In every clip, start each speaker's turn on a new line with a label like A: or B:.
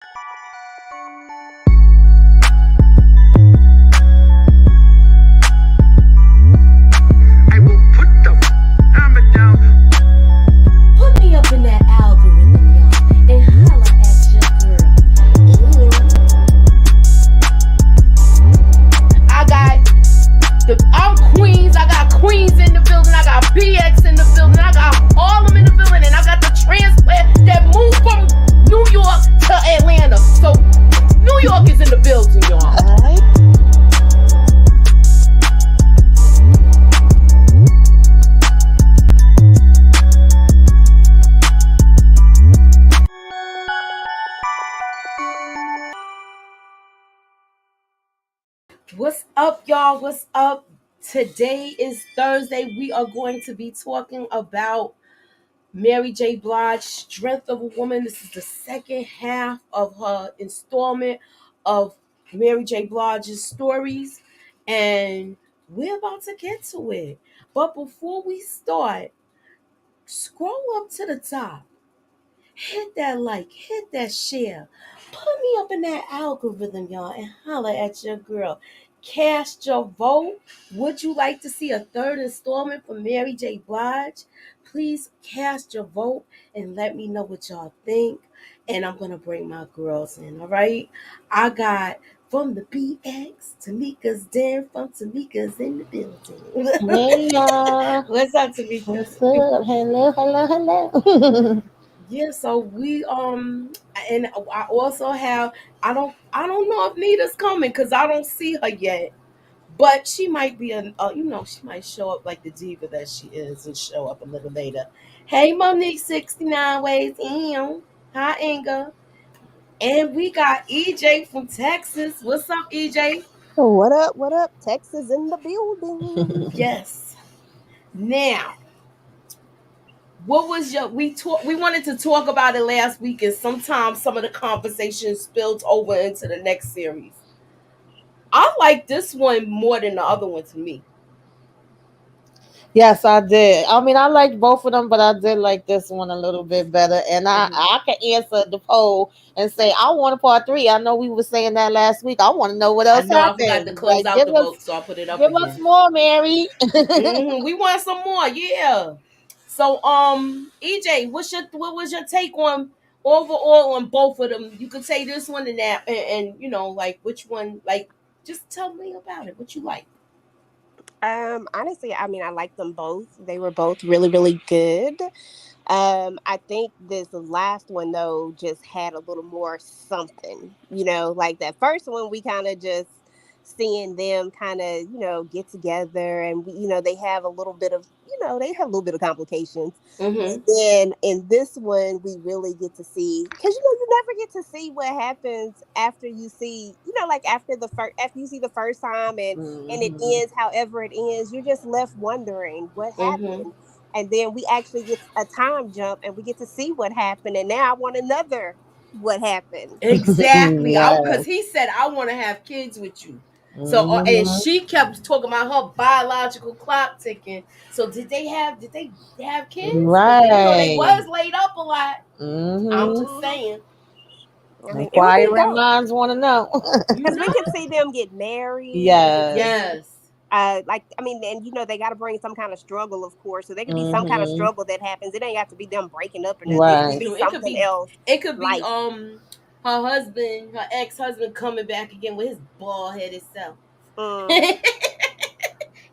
A: I will put the hammer down.
B: Put me up in that algorithm, y'all, and holla at your girl. I got I'm Queens. I got Queens in the building. I got PX in the building. I got Harlem in the building, and I got the transplant that moved from New York to Atlanta. So New York is in the building, y'all. What's up, y'all? What's up? Today is Thursday. We are going to be talking about Mary J. Blige, Strength of a Woman. This is the second half of her installment of Mary J. Blige's stories, and we're about to get to it. But before we start, scroll up to the top. Hit that like, hit that share. Put me up in that algorithm, y'all, and holla at your girl. Cast your vote. Would you like to see a third installment from Mary J. Blige? Please cast your vote and let me know what y'all think. And I'm going to bring my girls in, all right? I got from the BX, Tamika's Den from Tamika's in the building.
C: Hey y'all.
B: What's up, Tamika?
C: What's up? Hello.
B: Yeah, so we and I also have I don't know if Nita's coming because I don't see her yet, but she might be she might show up like the diva that she is and show up a little later. Hey, Monique 69 ways in. Hi, Inga. And we got EJ from Texas. What's up, EJ?
D: What up? What up? Texas in the building.
B: Yes. Now, what was your we wanted to talk about it last week, and sometimes some of the conversation spilled over into the next series. I like this one more than the other one to me.
C: Yes, I did. I mean, I liked both of them, but I did like this one a little bit better. And I can answer the poll and say I want a part three. I know we were saying that last week. I want to know what
B: I
C: else
B: know I forgot to
C: happened.
B: close
C: Like,
B: out the vote, so I put it up
C: give us
B: again.
C: more, Mary.
B: We want some more, yeah. So, EJ, what was your take on overall on both of them? You could say this one and that, and like which one, like just tell me about it. What you like?
D: Honestly, I mean, I like them both. They were both really, really good. I think this last one though just had a little more something, like that first one we kind of just seeing them kind of, get together and they have a little bit of, they have a little bit of complications.
B: Mm-hmm.
D: And then in this one we really get to see, because you never get to see what happens after you see, like after you see the first time and it ends however it ends, you're just left wondering what
B: Mm-hmm.
D: happened. And then we actually get a time jump and we get to see what happened. And now I want another what happened.
B: Exactly. Because
C: Yes.
B: he said, I want to have kids with you. So, and
C: Mhm.
B: she kept talking about her biological clock ticking. So, did they have kids? Because they
C: Right.
B: was laid up a lot. I'm
C: Mm-hmm.
B: just saying.
D: I mean, it would be
C: Inquiring
D: dope
C: minds want to know.
B: You
D: because we
B: know?
D: could see them get married. We could
C: Yes.
D: see,
B: Yes.
D: like, I mean, and they got to bring some kind of struggle, of course. So there could be some kind of
C: Mm-hmm.
D: struggle that happens. It ain't have to be them breaking up or nothing. It could
C: Right.
D: be
B: True. It could
D: something
B: be.
D: else.
B: It could be.
D: Like,
B: Her husband, her ex-husband, coming back again with his bald-headed self.
D: mm,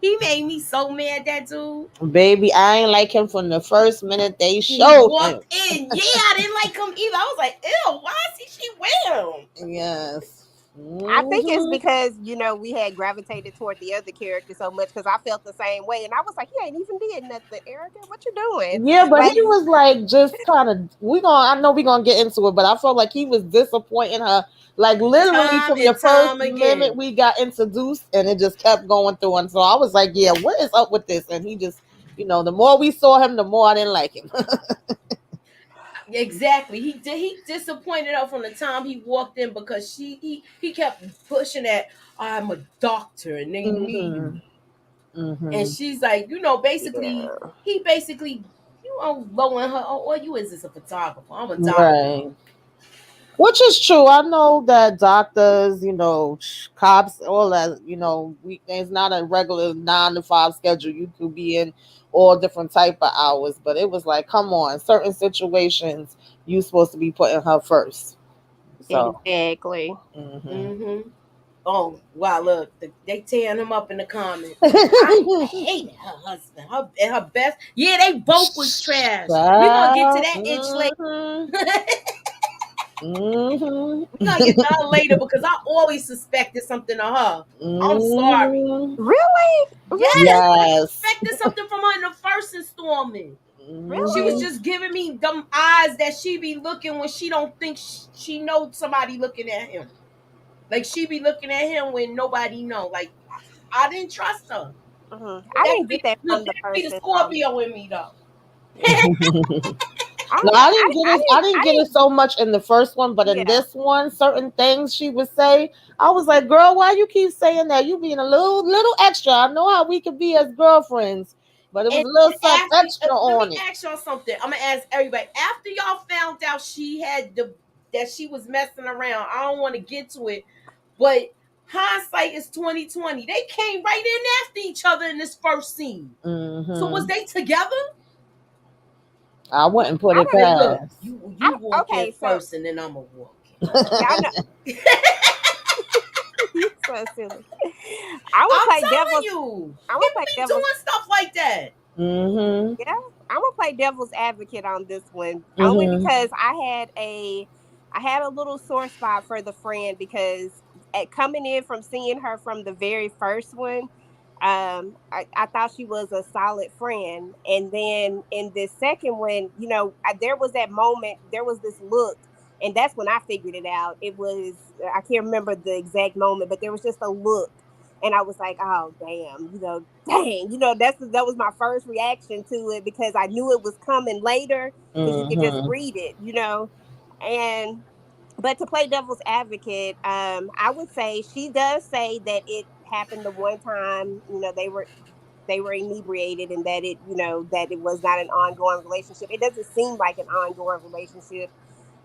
B: He made me so mad, that dude.
C: Baby, I ain't like him from the first minute they
B: He
C: showed him.
B: walked in. Yeah, I didn't like him either. I was like, ew, why is she with him?
C: Yes.
D: I think it's
C: Mm-hmm.
D: because we had gravitated toward the other character so much because I felt the same way, and I was like, "He ain't even did nothing, Erica. What you doing?"
C: Yeah, but
D: Like,
C: he was like just kind of. I know we gonna get into it, but I felt like he was disappointing her. Like literally
B: Time
C: from the
B: and
C: first
B: time
C: minute
B: again.
C: we got introduced, and it just kept going through. And so I was like, "Yeah, what is up with this?" And he just, the more we saw him, the more I didn't like him.
B: Exactly. He disappointed her from the time he walked in because he kept pushing that I'm a doctor and they need
C: Mm-hmm.
B: me. And
C: Mm-hmm.
B: she's like, basically,
D: yeah,
B: he basically, blowing her, oh, you is just a photographer. I'm a doctor.
C: Right. Which is true. I know that doctors, cops, all that, it's not a regular 9 to 5 schedule. You could be in all different type of hours, but it was like, come on, certain situations you supposed to be putting her first. So,
D: Exactly.
C: hmm
B: Mm-hmm. Oh, wow, look, they tearing him up in the comments. I hated her husband. Her best. Yeah, they both was trash. We gonna get to
C: Child.
B: that itch later.
C: Hmm.
B: We
C: Hmm.
B: gonna get to her later because I always suspected something of her. I'm sorry.
C: Hmm.
D: Really?
B: Yes,
D: Really?
B: I
C: Yes.
B: suspected something from her in the first installment. She was
D: Really?
C: Hmm.
B: just giving me them eyes that she be looking when she don't think she knows somebody looking at him. Like she be looking at him when nobody know. Like I didn't trust her.
D: I
B: That
D: didn't
B: could
D: get
B: be
D: that
B: look.
D: from
B: That
D: the
B: could be
D: first
B: the
D: installment.
B: Scorpio in me though.
D: I
C: No,
D: don't know.
C: I didn't get it. I didn't get it so much in the first one, but in
D: Yeah.
C: this one, certain things she would say, I was like, "Girl, why you keep saying that? You being a little extra. I know how we could be as girlfriends, but it was
B: And
C: a little something
B: after,
C: extra
B: let me
C: on it."
B: ask y'all something. I'm gonna ask everybody. After y'all found out she had that she was messing around, I don't want to get to it, but hindsight is 2020. They came right in after each other in this first scene. So was
C: Hmm.
B: they together?
C: I wouldn't put
D: I
C: it
D: don't.
B: Okay, look,
C: past.
B: you walk in
D: Okay, so
B: first, and then I'm gonna walk
D: y'all know
B: in.
D: you so silly. I would
B: I'm
D: play
B: telling
D: devil's.
B: you,
D: I would
B: people
D: play
B: be
D: devil's.
B: doing stuff like that.
C: Hmm.
D: Yeah, I'm gonna play devil's advocate on this one only
C: Hmm.
D: because I had a little sore spot for the friend because at coming in from seeing her from the very first one, I thought she was a solid friend, and then in this second one, there was that moment, there was this look, and that's when I figured it out. It was I can't remember the exact moment, but there was just a look and I was like, oh damn, dang, that was my first reaction to it because I knew it was coming later because you could just
C: Hmm.
D: read it. And but to play devil's advocate, I would say she does say that it happened the one time, they were inebriated and that it was not an ongoing relationship. It doesn't seem like an ongoing relationship.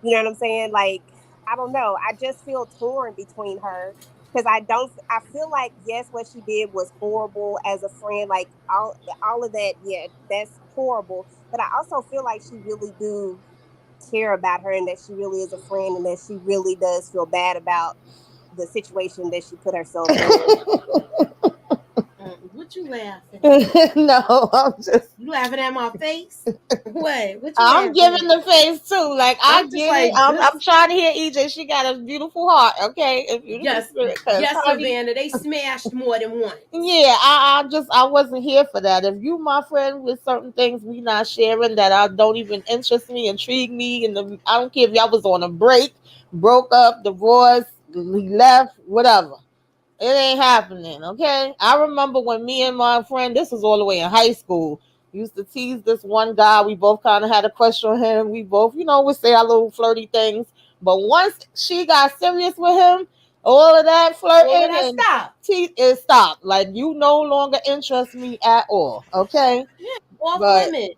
D: You know what I'm saying? Like, I don't know. I just feel torn between her because I feel like yes, what she did was horrible as a friend. Like all of that, yeah, that's horrible. But I also feel like she really do care about her and that she really is a friend and that she really does feel bad about the situation that she put herself in.
B: What you laughing at?
C: No, I'm just
B: You laughing at my face? What? What you
C: I'm
B: laughing
C: giving
B: at?
C: the face too. Like I
B: I'm just
C: get it.
B: like
C: I'm
B: this.
C: trying to hear EJ. She got a beautiful heart, okay, a beautiful
B: Yes,
C: spirit. Cause
B: yes,
C: honey,
B: Savannah. They smashed more than once.
C: yeah, I wasn't here for that. If you my friend with certain things we not sharing that I don't even interest me, intrigue me, and I don't care if y'all was on a break, broke up, divorced, left, whatever. It ain't happening, okay? I remember when me and my friend, this was all the way in high school, used to tease this one guy. We both kind of had a crush on him. We both, would say our little flirty things. But once she got serious with him, all of that
B: All of
C: flirting
B: that
C: and
B: stop.
C: it stopped. Like, you no longer interest me at all, okay?
B: Yeah, off
C: But
B: limits.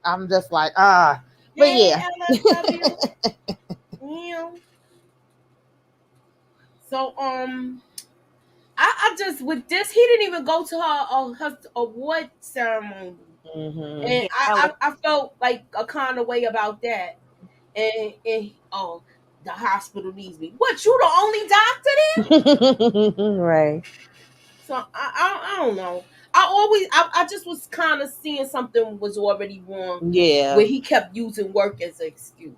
C: I'm just like, ah. But
B: Hey,
C: yeah.
B: LSW. Yeah. So I just with this, he didn't even go to her award ceremony,
C: Hmm.
B: and
D: Yeah,
B: I felt like a kind of way about that. And oh, the hospital needs me. What, you the only doctor there?
C: Right.
B: So I don't know. I just was kind of seeing something was already wrong,
C: Yeah.
B: where he kept using work as an excuse.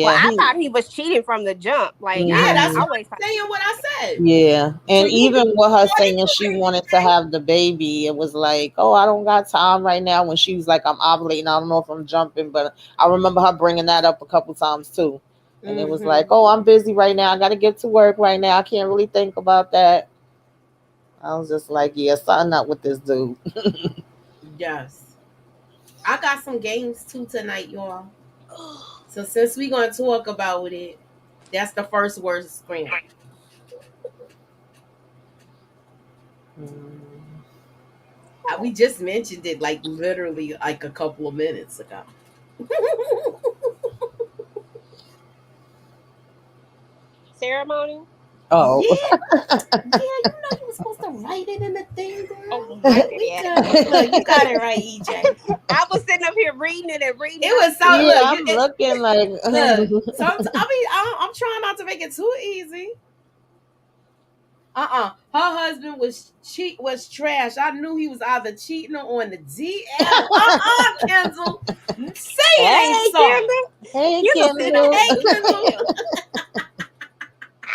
D: well,
C: Yeah.
D: I
C: He.
D: thought he was cheating from the jump. Like
B: Yeah,
D: I
B: that's
C: Mhm.
B: what
D: always thought.
B: I'm saying. What I said.
C: Yeah,
B: So
C: and
B: you was
C: even with her
B: party
C: saying she
B: too,
C: wanted to have the baby, it was like, oh, I don't got time right now. When she was like, I'm ovulating, I don't know if I'm jumping, but I remember her bringing that up a couple times too. And it was like,
B: Mm-hmm.
C: oh, I'm busy right now. I got to get to work right now. I can't really think about that. I was just like, yeah, something up with this dude.
B: Yes. I got some games too tonight, y'all. So since we gonna talk about it, that's the first word scram.
C: Mm.
B: We just mentioned it like literally like a couple of minutes ago.
D: ceremony.
C: Oh.
B: Yeah, you were supposed to write it in the thing,
D: Oh
B: girl.
D: my
B: We
D: bad.
B: good. Look, you got it right, EJ.
D: I was sitting up here reading it and reading
B: It
D: it. I
B: was so
C: Yeah,
B: look.
C: I'm looking like
B: Look. I mean, I'm trying not to make it too easy. Her husband was trash. I knew he was either cheating or on the DL. Kendall. Say it ain't
D: Hey,
B: so.
D: Kendra,
C: Hey
D: you gonna sit on
C: Kendall.
B: Hey,
D: the
B: Kendall.
D: DL.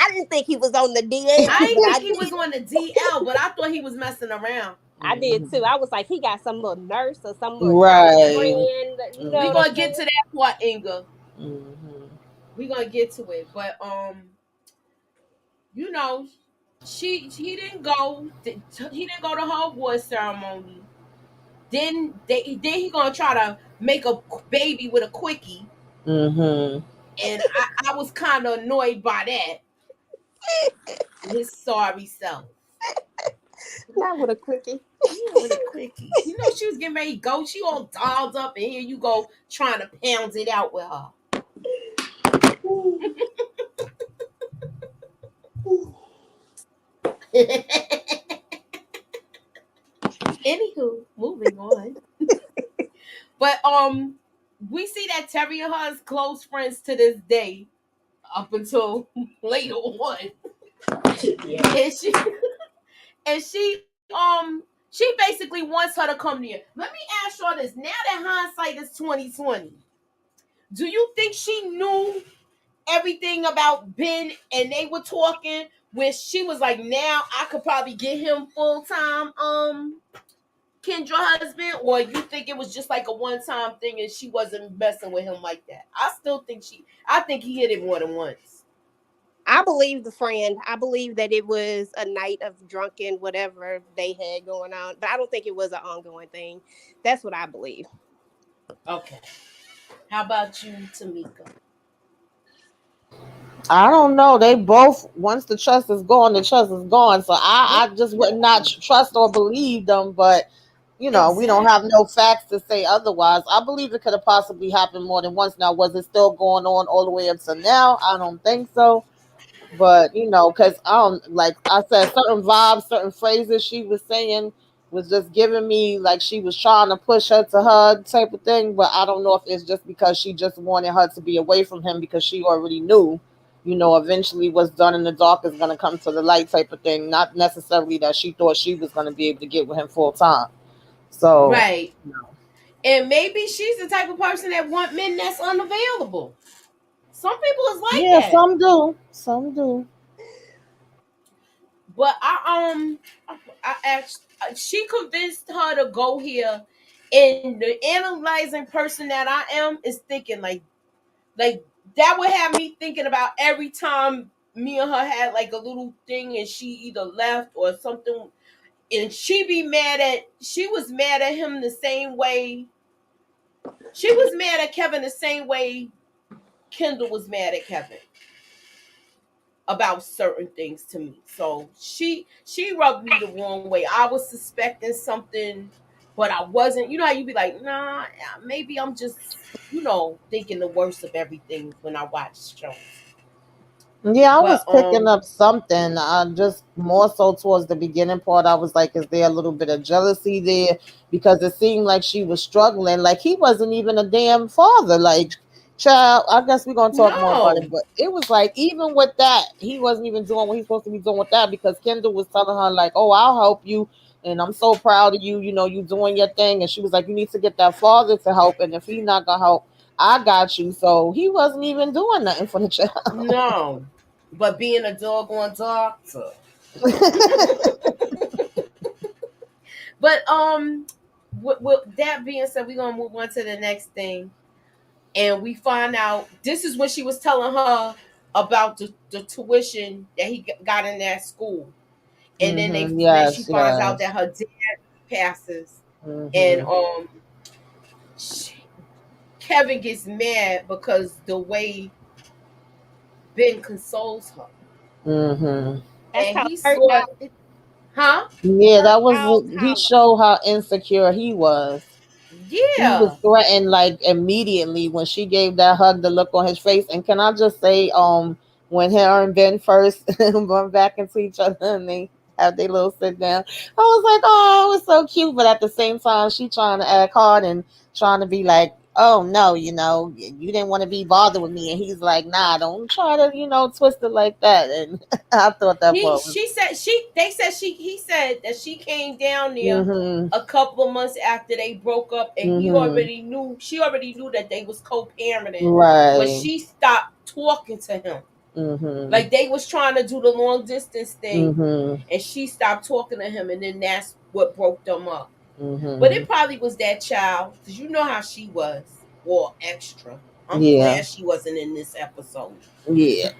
D: I didn't think he was on the DL,
B: I
D: but
B: didn't
D: I
B: think he
D: did.
B: was on the DL, but I thought he was messing around.
D: I did too.
C: Mhm.
D: I was like, he got some little nurse or some little
C: Right.
D: girlfriend. You know
B: We
D: what I'm
C: Mhm.
B: gonna get to
D: saying?
B: that part, Inga.
C: Mhm.
B: We gonna get to it, but you know, he didn't go. He didn't go to her award ceremony. Then he gonna try to make a baby with a quickie,
C: Mhm.
B: and I was kind of annoyed by that. His sorry self.
D: Not with a quickie.
B: Yeah, with a quickie. You know she was getting ready to go. She all dolled up, and here you go trying to pound it out with her. Anywho, moving on. But we see that Terry and her is close friends to this day, up until later on.
D: Yeah.
B: And she basically wants her to come here. Let me ask y'all this. Now that hindsight is 2020, do you think she knew everything about Ben and they were talking where she was like, now I could probably get him full time Kendra husband, or you think it was just like a one time thing and she wasn't messing with him like that? I think he hit it more than once.
D: I believe the friend. I believe that it was a night of drunken whatever they had going on, but I don't think it was an ongoing thing. That's what I believe.
B: Okay. How about you, Tamika?
C: I don't know. They both once the trust is gone, the trust is gone. So I just would not
B: Exactly.
C: trust or believe them. But we don't have
B: Exactly.
C: no facts to say otherwise. I believe it could have possibly happened more than once. Now, was it still going on all the way up to now? I don't think so. But because like I said, certain vibes, certain phrases she was saying was just giving me like she was trying to push her to her type of thing. But I don't know if it's just because she just wanted her to be away from him because she already knew, eventually what's done in the dark is gonna come to the light type of thing. Not necessarily that she thought she was gonna be able to get with him full time. So
B: Right. And maybe she's the type of person that want men that's unavailable. Some people is like
C: yeah,
B: that.
C: some do, some do.
B: But I asked. She convinced her to go here, and the analyzing person that I am is thinking like that would have me thinking about every time me and her had like a little thing, and she either left or something, and she was mad at him the same way. She was mad at Kevin the same way Kendall was mad at Kevin about certain things to me. So she rubbed me the wrong way. I was suspecting something, but I wasn't. You know how you be like, nah, maybe I'm just thinking the worst of everything when I watch shows.
C: Yeah, I was
B: But
C: picking up something. Just more so towards the beginning part. I was like, is there a little bit of jealousy there? Because it seemed like she was struggling. Like he wasn't even a damn father. Like, child, I guess we're gonna talk more about
B: no,
C: it. But it was like even with that, he wasn't even doing what he's supposed to be doing with that because Kendall was telling her like, "Oh, I'll help you." And I'm so proud of you. You doing your thing. And she was like, "You need to get that father to help. And if he's not gonna help, I got you." So he wasn't even doing nothing for the child.
B: no. But being a doggone doctor. But with that being said, we're gonna move on to the next thing, and we find out this is when she was telling her about the tuition that he got in that school, and then she
C: Yes,
B: finds out
C: yes.
B: that her dad passes, and
C: Mm-hmm.
B: she, Kevin gets mad because the way Ben consoles her,
C: Mm-hmm.
D: That's
B: and
D: called
B: he
D: hurt
B: saw
D: dog.
B: it, huh?
C: Yeah,
D: Hurt
C: that was
D: dog
C: he
D: collar.
C: showed how insecure he was. He was
B: Yeah,
C: threatened like immediately when she gave that hug, the look on his face. And can I just say, when her and Ben first run back into each other and they have their little sit down. I was like, oh, it was so cute. But at the same time, she trying to act hard and trying to be like, oh no, you didn't want to be bothered with me. And he's like, nah, don't try to, twist it like that. And I thought that
B: He
C: part was.
B: she said she they said she he said that she came down there
C: Mhm.
B: a couple of months after they broke up, and
C: Mhm.
B: she already knew that they was co-parenting, but
C: Right.
B: she stopped talking to him.
C: Mhm.
B: Like they was trying to do the long distance thing,
C: Mhm.
B: and she stopped talking to him, and then that's what broke them up. But
C: Mhm.
B: it probably was that child, because you know how she was, or extra. I'm
C: Yeah.
B: glad she wasn't in this episode.
C: Yeah.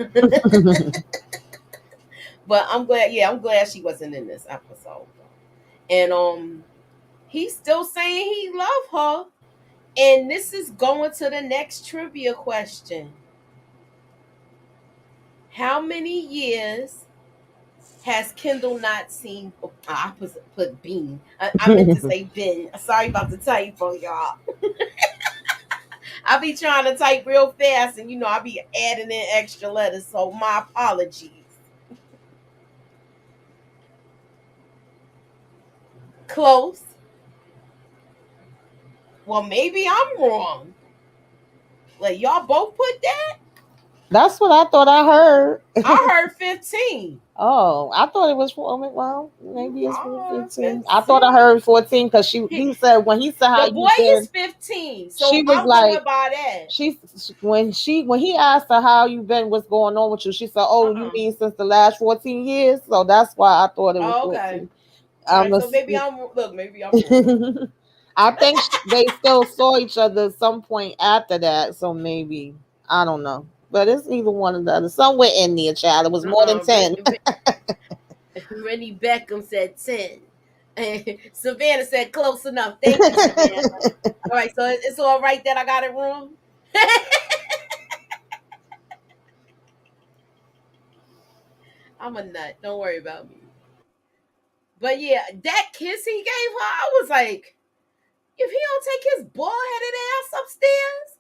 B: But I'm glad she wasn't in this episode though. And he's still saying he love her. And this is going to the next trivia question. How many years has Kendall not seen? I put Bean. I meant to say Ben. Sorry about the typo, y'all. I be trying to type real fast, and I be adding in extra letters. So my apologies. Close. Well, maybe I'm wrong. Like y'all both put that.
C: That's what I thought I heard.
B: I heard 15.
C: Oh, I thought it was four. Well, maybe it's
B: I heard
C: 15. I thought I
B: 15.
C: heard 14 because
B: He,
C: he said when he said how
B: the
C: you
B: boy is
C: been,
B: 15,
C: she
B: so
C: was
B: I'm going
C: like
B: by that.
C: she when he asked her how you been, what's going on with you, she said, "Oh, you
B: Uh-uh.
C: mean since the last 14 years?" So that's why I thought it was
B: Oh, okay.
C: 14.
B: All
C: I'm
B: right.
C: a,
B: So maybe I'm wrong.
C: I think they still saw each other at some point after that, so maybe I don't know, but it's either one or the other. Somewhere in there, child. It was more than 10.
B: Rennie Beckham said 10. And Savannah said close enough. Thank you, Savannah. All right. So it's all right that I got it wrong. I'm a nut. Don't worry about me. But yeah, that kiss he gave her, I was like, if he don't take his bald headed ass upstairs.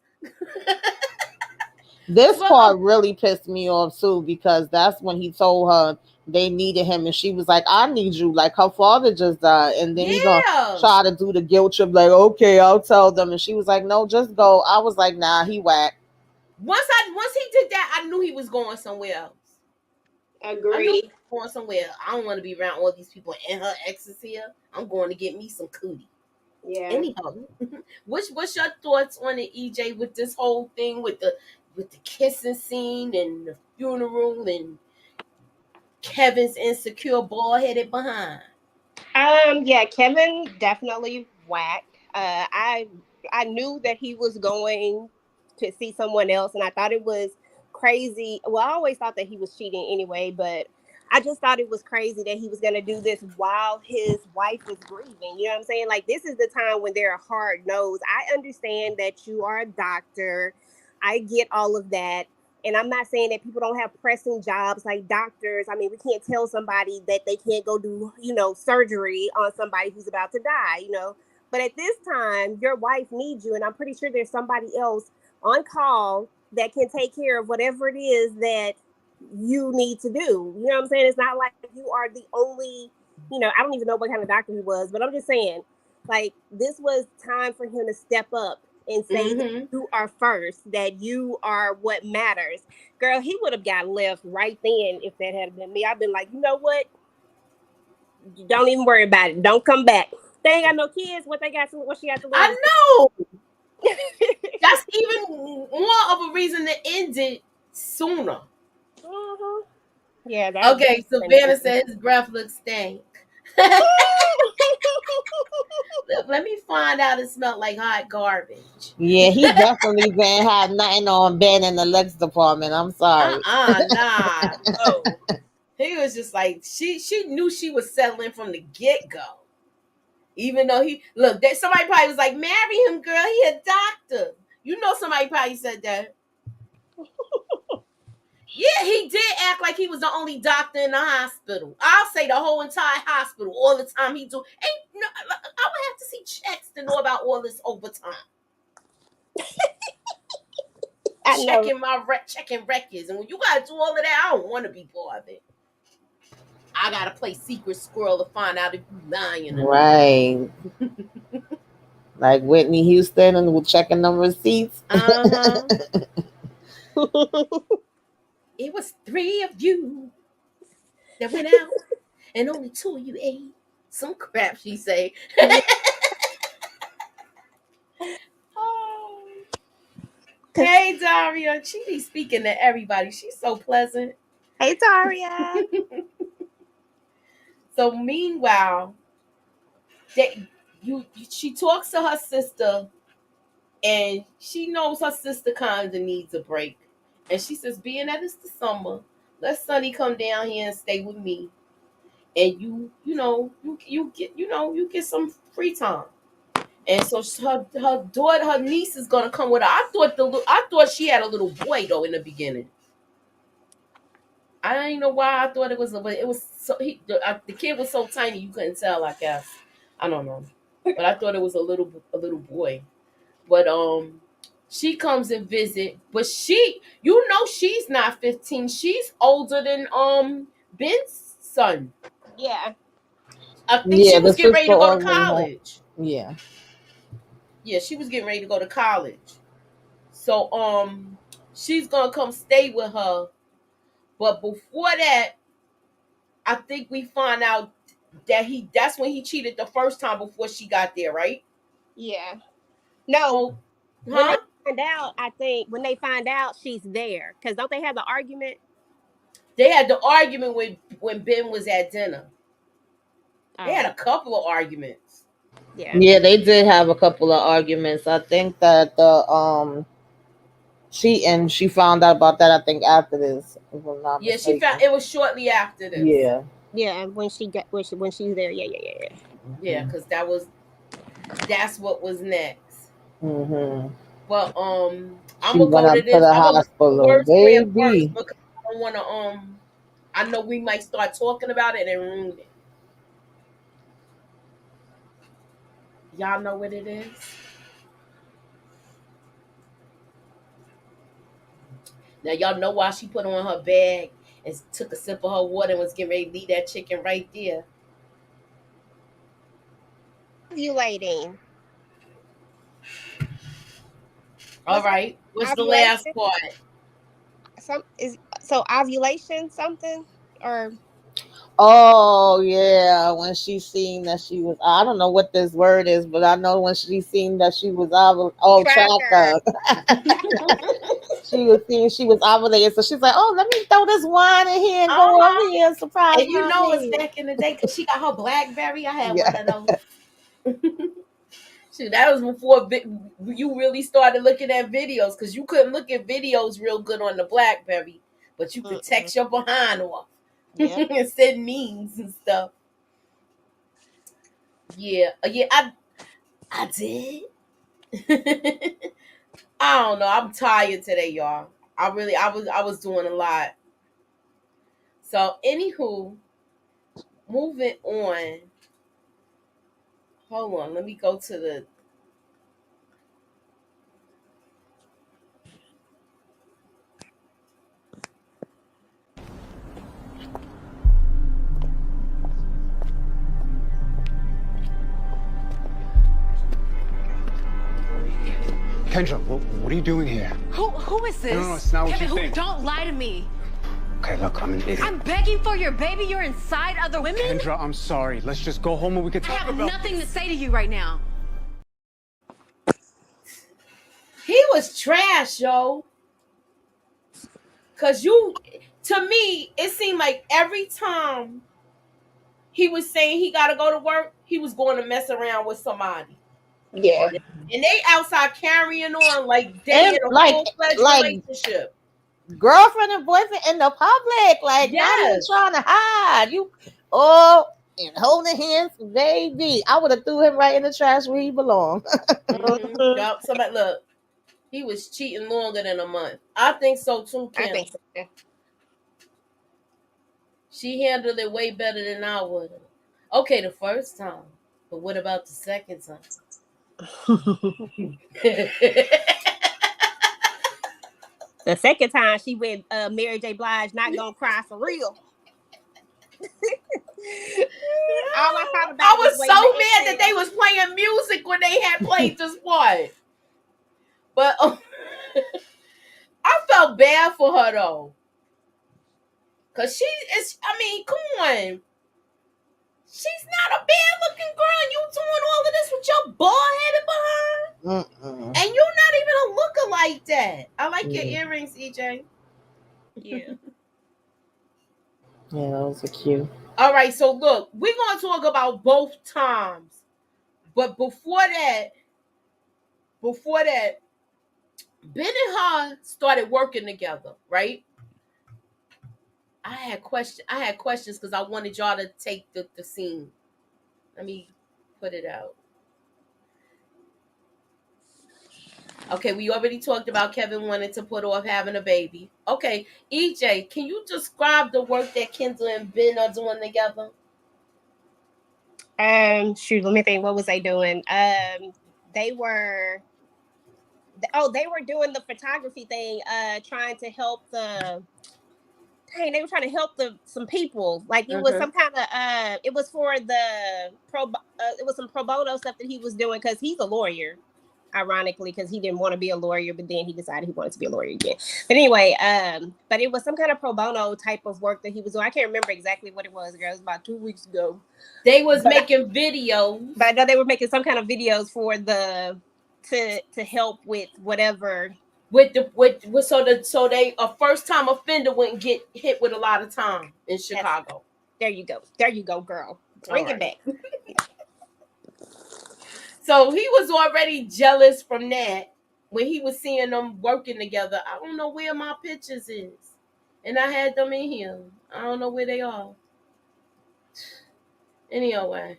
C: This
B: But
C: part really pissed me off too because that's when he told her they needed him and she was like, I need you. Like her father just died. And then he gonna
B: yeah,
C: try to do the guilt trip, like, okay, I'll tell them. And she was like, no, just go. I was like, nah, he whack.
B: once he did that, I knew he was going somewhere else. I knew he
D: Agree.
B: was going somewhere. I don't want to be around all these people and her exes here. I'm going to get me some cootie.
D: Yeah.
B: Anyhow, what's your thoughts on it, EJ, with this whole thing with the kissing scene and the funeral and Kevin's insecure bald headed behind?
D: Yeah, Kevin definitely whack. I knew that he was going to see someone else, and I thought it was crazy. Well, I always thought that he was cheating anyway, but I just thought it was crazy that he was going to do this while his wife was grieving. You know what I'm saying? Like this is the time when they're hard nosed. I understand that you are a doctor. I get all of that. And I'm not saying that people don't have pressing jobs like doctors. I mean, we can't tell somebody that they can't go do, surgery on somebody who's about to die. But at this time, your wife needs you. And I'm pretty sure there's somebody else on call that can take care of whatever it is that you need to do. You know what I'm saying? It's not like you are the only, I don't even know what kind of doctor he was, but I'm just saying, like, this was time for him to step up and say that
B: Mm-hmm.
D: you are first, that you are what matters. Girl, he would have got left right then if that had been me. I've been like, you know what? Don't even worry about it. Don't come back. They ain't got no kids. What she got to
B: I
D: lose?
B: know. That's even more of a reason to end it sooner.
D: Mhm. Yeah, that
B: Okay,
D: been
B: Savannah
D: nasty.
B: said his breath looks stank. Let me find out it smelled like hot garbage.
C: Yeah, he definitely didn't have nothing on Ben in the Lex department. I'm sorry.
B: Nah, no. He was just like she knew she was settling from the get go. Even though somebody probably was like, marry him, girl. He a doctor. Somebody probably said that. Yeah, he did act like he was the only doctor in the hospital. I'll say the whole entire hospital all the time he do. Ain't no, I would have to see checks to know about all this overtime.
D: I know.
B: checking records. And when you gotta do all of that, I don't want to be bothered. I gotta play secret squirrel to find out if you lying or not.
C: Right. Like Whitney Houston and we're checking them receipts.
B: Uh-huh. It was 3 of you that went out and only 2 of you ate. Some crap she say.
D: Yeah.
B: Oh. Hey Daria, she be speaking to everybody. She's so pleasant.
D: Hey, Taria.
B: So meanwhile, she talks to her sister, and she knows her sister kind of needs a break. And she says, being that it's the summer, let Sonny come down here and stay with me. And you get some free time. And so her daughter, her niece is gonna come with her. I thought she had a little boy though in the beginning. I didn't know why I thought it was, but it was so the kid was so tiny you couldn't tell. I guess I don't know, but I thought it was a little boy. But she comes and visit, but she's not 15. She's older than Ben's son.
D: Yeah.
B: I think she
C: Yeah, the
B: was getting ready
C: sister
B: to go to
C: already had.
B: college.
C: Yeah.
B: Yeah, she was getting ready to go to college. So she's gonna come stay with her. But before that, I think we find out that that's when he cheated the first time before she got there, right?
D: Yeah. No.
B: Oh,
D: When they
B: huh?
D: find out, I think when they find out she's there, because don't they have the argument?
B: They had the argument when Ben was at dinner. They had
D: Oh,
B: a couple of arguments.
D: yeah.
C: Yeah, they did have a couple of arguments. I think that the she found out about that, I think, after this, if I'm not
B: Yeah, she found
C: mistaken.
B: it was shortly after this.
C: Yeah.
D: Yeah, when she got when she's there. Yeah, yeah, yeah, yeah.
B: Yeah, because that's what was next.
C: Mm-hmm.
B: But I'm
C: She
B: gonna
C: went
B: go to
C: up to
B: this.
C: the
B: I'm gonna go to the
C: hospital,
B: word square first
C: baby.
B: because I don't want to. I know we might start talking about it and ruin it. Y'all know what it is. Now y'all know why she put on her bag and took a sip of her water and was getting ready to leave that chicken right there.
D: Ovulating.
B: All
D: What's
B: right. What's the last
D: ovulation?
B: part?
D: Some is so ovulation something or
C: Oh yeah, when she seen that she was, I don't know what this word is, but I know when she seen that she was
D: tracker.
C: tracker. She was seeing she was ovulating, so she's like, oh, let me throw this wine in here and go over
B: Uh-huh.
C: here and surprise
B: And you know it's
C: mommy.
B: back in the day because she got her BlackBerry. I had
C: Yeah.
B: one of those. Shoot, that was before you really started looking at videos because you couldn't look at videos real good on the BlackBerry, but you could
D: Mm-mm.
B: text your behind off
D: Yeah.
B: and send memes and stuff. Yeah, yeah, I did. I don't know. I'm tired today, y'all. I was doing a lot. So, anywho, moving on. Hold on, let me go to the.
A: Kendra, what are you doing here?
E: Who is this?
A: No, it's not what
E: Kevin,
A: you think.
E: Don't lie to me.
A: Okay, look, I'm an idiot.
E: I'm begging for your baby. You're inside other women.
A: Kendra, I'm sorry. Let's just go home and we can
E: I
A: talk
E: have
A: about
E: nothing to say to you right now.
B: He was trash, yo. Cause to me, it seemed like every time he was saying he got to go to work, he was going to mess around with somebody.
D: Yeah.
B: And they outside carrying on like they
C: And
B: in a full-fledged
C: like
B: relationship.
C: girlfriend and boyfriend in the public, like not even
B: Yes.
C: trying to hide. You oh and holding hands, baby. I would have threw him right in the trash where he belonged.
B: Mm-hmm.
D: Mhm.
B: Yep. Somebody look. He was cheating longer than a month. I think so too,
D: I
B: Kim.
D: think so. Yeah.
B: She handled it way better than I would have. Okay, the first time. But what about the second time?
D: The second time she with Mary J. Blige, Not Gonna Cry for Real. All I thought
B: I
D: about was
B: was so
D: waiting to
B: mad that they
D: exhale.
B: was playing music when they had played this part. But I felt bad for her though. Cause she is, I mean, come on. She's not a bad looking girl. And you doing all of this with your bald headed behind.
C: Mm-mm.
B: And you're not even a looker like that. I like your
C: Yeah.
B: earrings, EJ.
D: Yeah.
C: Yeah, those are cute.
B: All right, so look, we're gonna talk about both times. But before that, Ben and her started working together, right? I had questions because I wanted y'all to take the scene. Let me put it out. Okay, we already talked about Kevin wanting to put off having a baby. Okay, EJ, can you describe the work that Kendra and Ben are doing together?
D: Shoot, let me think. What was they doing? They were. Oh, they were doing the photography thing. Trying to help the. Dang, they were trying to help some people. Like it was
B: Mm-hmm.
D: some kind of. It was for the pro. It was some pro bono stuff that he was doing because he's a lawyer. Ironically, because he didn't want to be a lawyer, but then he decided he wanted to be a lawyer again. But anyway, but it was some kind of pro bono type of work that he was doing. I can't remember exactly what it was, girl. It was about 2 weeks ago.
B: They was
D: But
B: making videos.
D: But I know they were making some kind of videos for the to help with whatever.
B: With so they a first time offender wouldn't get hit with a lot of time in Chicago.
D: There you go. There you go, girl. Bring it back.
B: So he was already jealous from that when he was seeing them working together. I don't know where my pictures is. And I had them in here. I don't know where they are. Anyway.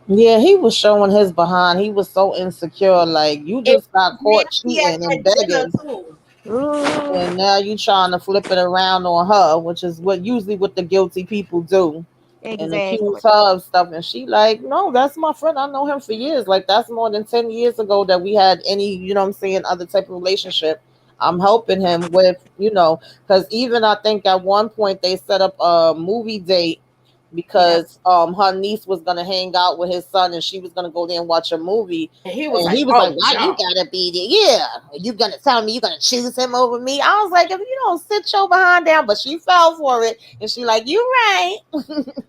C: Yeah, he was showing his behind. He was so insecure. Like, you
B: It
C: just got
B: was
C: caught
B: nasty at
C: cheating and
B: that dinner
C: begging,
B: too.
C: and now you trying to flip it around on her, which is what the guilty people do, and
D: Exactly.
C: accuse her of stuff. And she like, no, that's my friend. I know him for years. Like, that's more than 10 years ago that we had any, what I'm saying, other type of relationship. I'm helping him with, because even I think at one point they set up a movie date
B: Yep.
C: because her niece was gonna hang out with his son and she was gonna go there and watch a movie.
B: And he was
C: And
B: like,
C: he was like,
B: oh
C: "Why you
B: no.
C: gotta be there? Yeah, you gonna tell me you gonna choose him over me?" I was like, "If you don't sit your behind down," but she fell for it, and she like, "You right."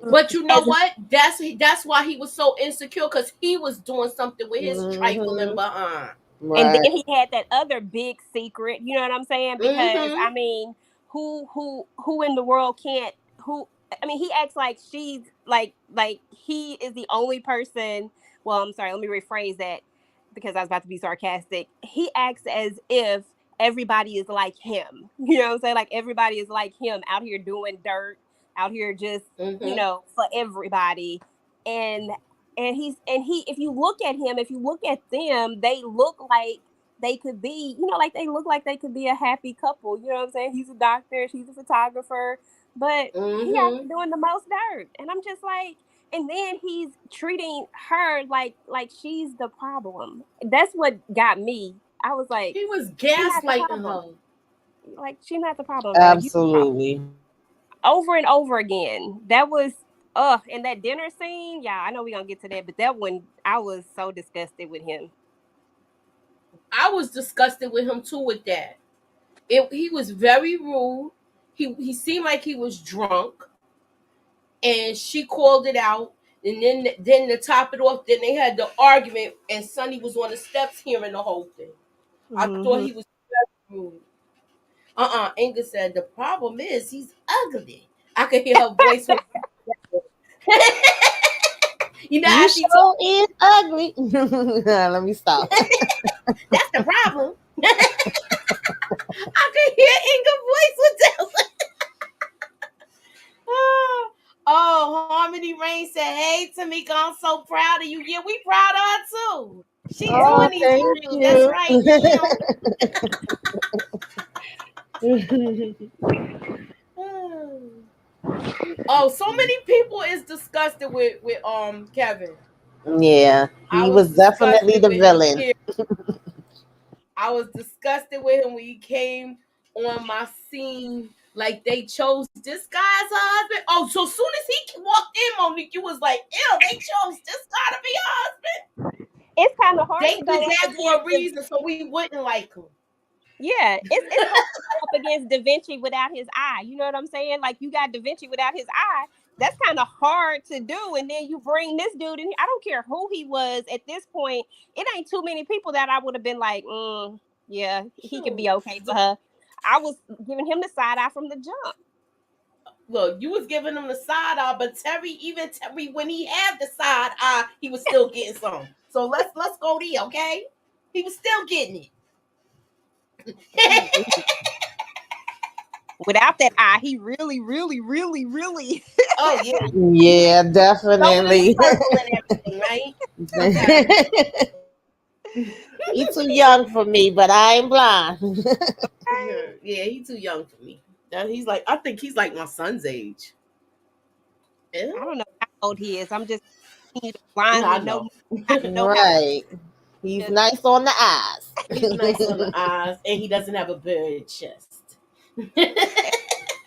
B: But you know
D: And,
B: what? That's why he was so insecure because he was doing something with his trifling
C: Hmm.
B: behind.
D: and
C: Right.
D: then he had that other big secret. You know what I'm saying? Because
B: Mm-hmm.
D: I mean, who in the world can't who? I mean, he acts like she's like he is the only person. Well, I'm sorry. Let me rephrase that because I was about to be sarcastic. He acts as if everybody is like him. You know what I'm saying? Like everybody is like him out here doing dirt, out here just
B: Mm-hmm.
D: for everybody. And he if you look at him, if you look at them, they look like they could be, like they look like they could be a happy couple. You know what I'm saying? He's a doctor, she's a photographer, but he out
B: Mm-hmm.
D: there doing the most dirt. And I'm just like, and then he's treating her like she's the problem. That's what got me. I was like,
B: He was
D: she's not the
B: gaslighting
D: problem.
B: her.
D: Like she's not the problem, girl. You the problem.
C: Absolutely.
D: Over and over again. That was and that dinner scene, yeah, I know we're gonna get to that, but that one I was so disgusted with him.
B: I was disgusted with him too with that. He was very rude. He seemed like he was drunk, and she called it out. And then to top it off, then they had the argument, and Sonny was on the steps hearing the whole thing. I thought
D: Mm-hmm.
B: he was very rude. Inga said the problem is he's ugly. I could hear her voice with you know
C: You
B: how she told
C: sure is ugly. Let me stop.
B: that's the problem. I could hear Inga voice with that. Oh, Harmony Rain said, "Hey, Tamika, I'm so proud of you. Yeah, we proud of her too. She
C: Oh,
B: doing these
C: thank
B: reels. That's
C: you.
B: right, ma'am." Oh, so many people is disgusted with Kevin.
C: Yeah,
B: I
C: he
B: was
C: was definitely
B: disgusted
C: the
B: with him.
C: villain.
B: Period. I was disgusted with him when he came on my scene. Like they chose this guy as a husband. Oh, so soon as he walked in, Monique, you was like, ew, they chose this guy to be a husband.
D: It's kind of hard
B: They
D: to go
B: did
D: up
B: that for a
D: against the.
B: reason, so we wouldn't like him.
D: Yeah, it's hard to go up against Da Vinci without his eye. You know what I'm saying? Like you got Da Vinci without his eye. That's kind of hard to do. And then you bring this dude in. I don't care who he was at this point. It ain't too many people that I would have been like, yeah, he could be okay for her. I was giving him the side eye from the jump.
B: Look, you was giving him the side eye, but Terry, when he had the side eye, he was still getting some. So let's go there, okay? He was still getting it.
D: Without that eye, he really, really, really, really.
B: Oh yeah,
C: Yeah, definitely.
B: circle and everything, right? Okay.
C: He's too young for me, but I ain't blind.
B: Yeah, he's too young for me. I think he's like my son's age.
D: I don't know how old he is. I'm just blind with no.
C: Right. He's nice on the eyes.
B: He's nice on the eyes, and he doesn't have a bird chest.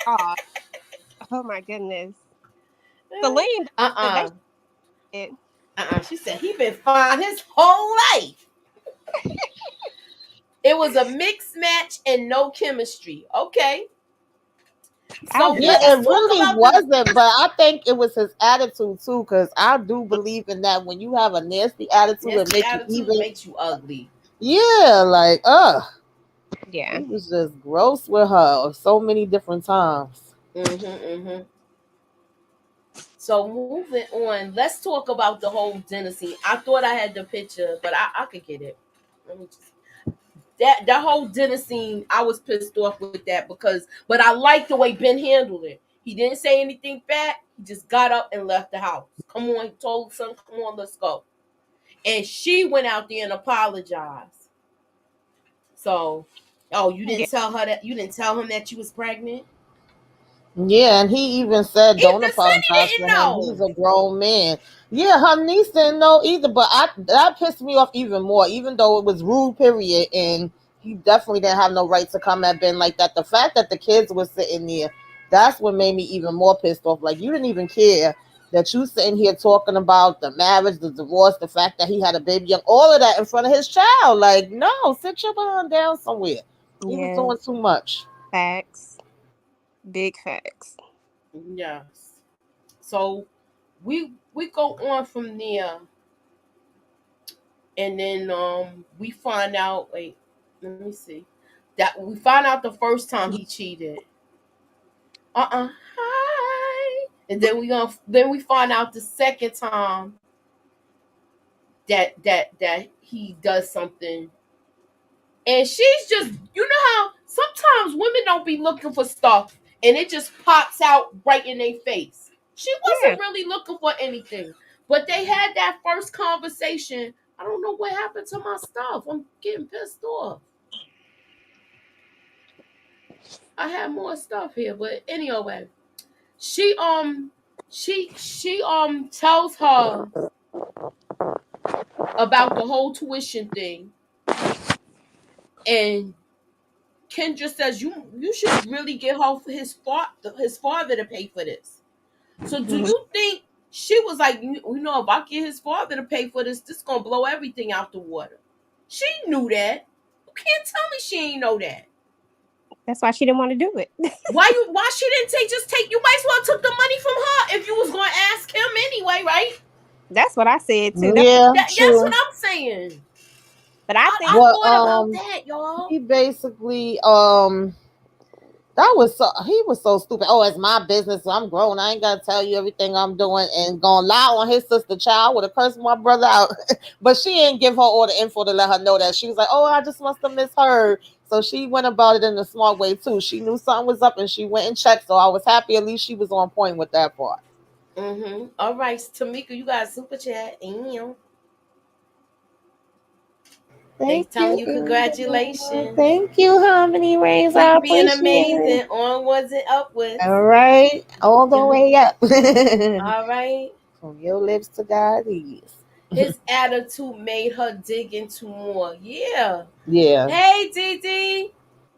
D: Oh my goodness. Celine.
B: She said he been fine his whole life. It was a mixed match and no chemistry. Okay. So
C: yeah, it really wasn't, but I think it was his attitude too, because I do believe in that. When you have a nasty attitude, it
B: makes you ugly.
C: Yeah, like
D: yeah,
C: he was just gross with her so many different times.
B: So moving on, let's talk about the whole dinner scene. I thought I had the picture, but I could get it. Let me just. That whole dinner scene, I was pissed off with that but I liked the way Ben handled it. He didn't say anything bad. He just got up and left the house. Come on, he told son, come on, let's go. And she went out there and apologized. So, you didn't tell her that? You didn't tell him that you was pregnant?
C: Yeah, and he even said, "Don't apologize for him. He's a grown man." Yeah, her niece didn't know either, but that pissed me off even more. Even though it was rude, period, and he definitely didn't have no right to come at Ben like that. The fact that the kids were sitting there, that's what made me even more pissed off. Like, you didn't even care that you sitting here talking about the marriage, the divorce, the fact that he had a baby, young, all of that in front of his child. Like, no, sit your behind down somewhere. He was doing too much.
D: Facts. Big facts.
B: Yes. So we go on from there, and then we find out. Wait, let me see. That we find out the first time he cheated. Hi. And then we find out the second time that he does something. And she's just, you know how sometimes women don't be looking for stuff and it just pops out right in their face. She wasn't really looking for anything. But they had that first conversation. I don't know what happened to my stuff. I'm getting pissed off. I have more stuff here, but anyway. She tells her about the whole tuition thing. And Kendra says you should really get his father to pay for this. So do you think she was like, you know, if I get his father to pay for this gonna blow everything out the water? She knew that. You can't tell me she ain't know that.
D: That's why she didn't want to do it.
B: Why she didn't take? You might as well took the money from her if you was gonna ask him anyway, right?
D: That's what I said too.
C: Yeah,
B: that's what I'm saying.
D: But I think
B: I thought about that, y'all.
C: He basically he was so stupid. Oh, it's my business. So I'm grown. I ain't gotta tell you everything I'm doing, and gonna lie on his sister child. Would have cursed my brother out. But she didn't give her all the info to let her know that. She was like, oh, I just must have misheard. So she went about it in a smart way too. She knew something was up and she went and checked. So I was happy at least she was on point with that part.
B: All right, Tamika, you got a super chat. They telling you congratulations.
C: Thank you, Harmony Rays.
B: Keep being amazing. Onwards and upwards.
C: All right. All the way up.
B: All right.
C: From your lips to God's ears.
B: His attitude made her dig into more. Yeah.
C: Yeah.
B: Hey, Dee.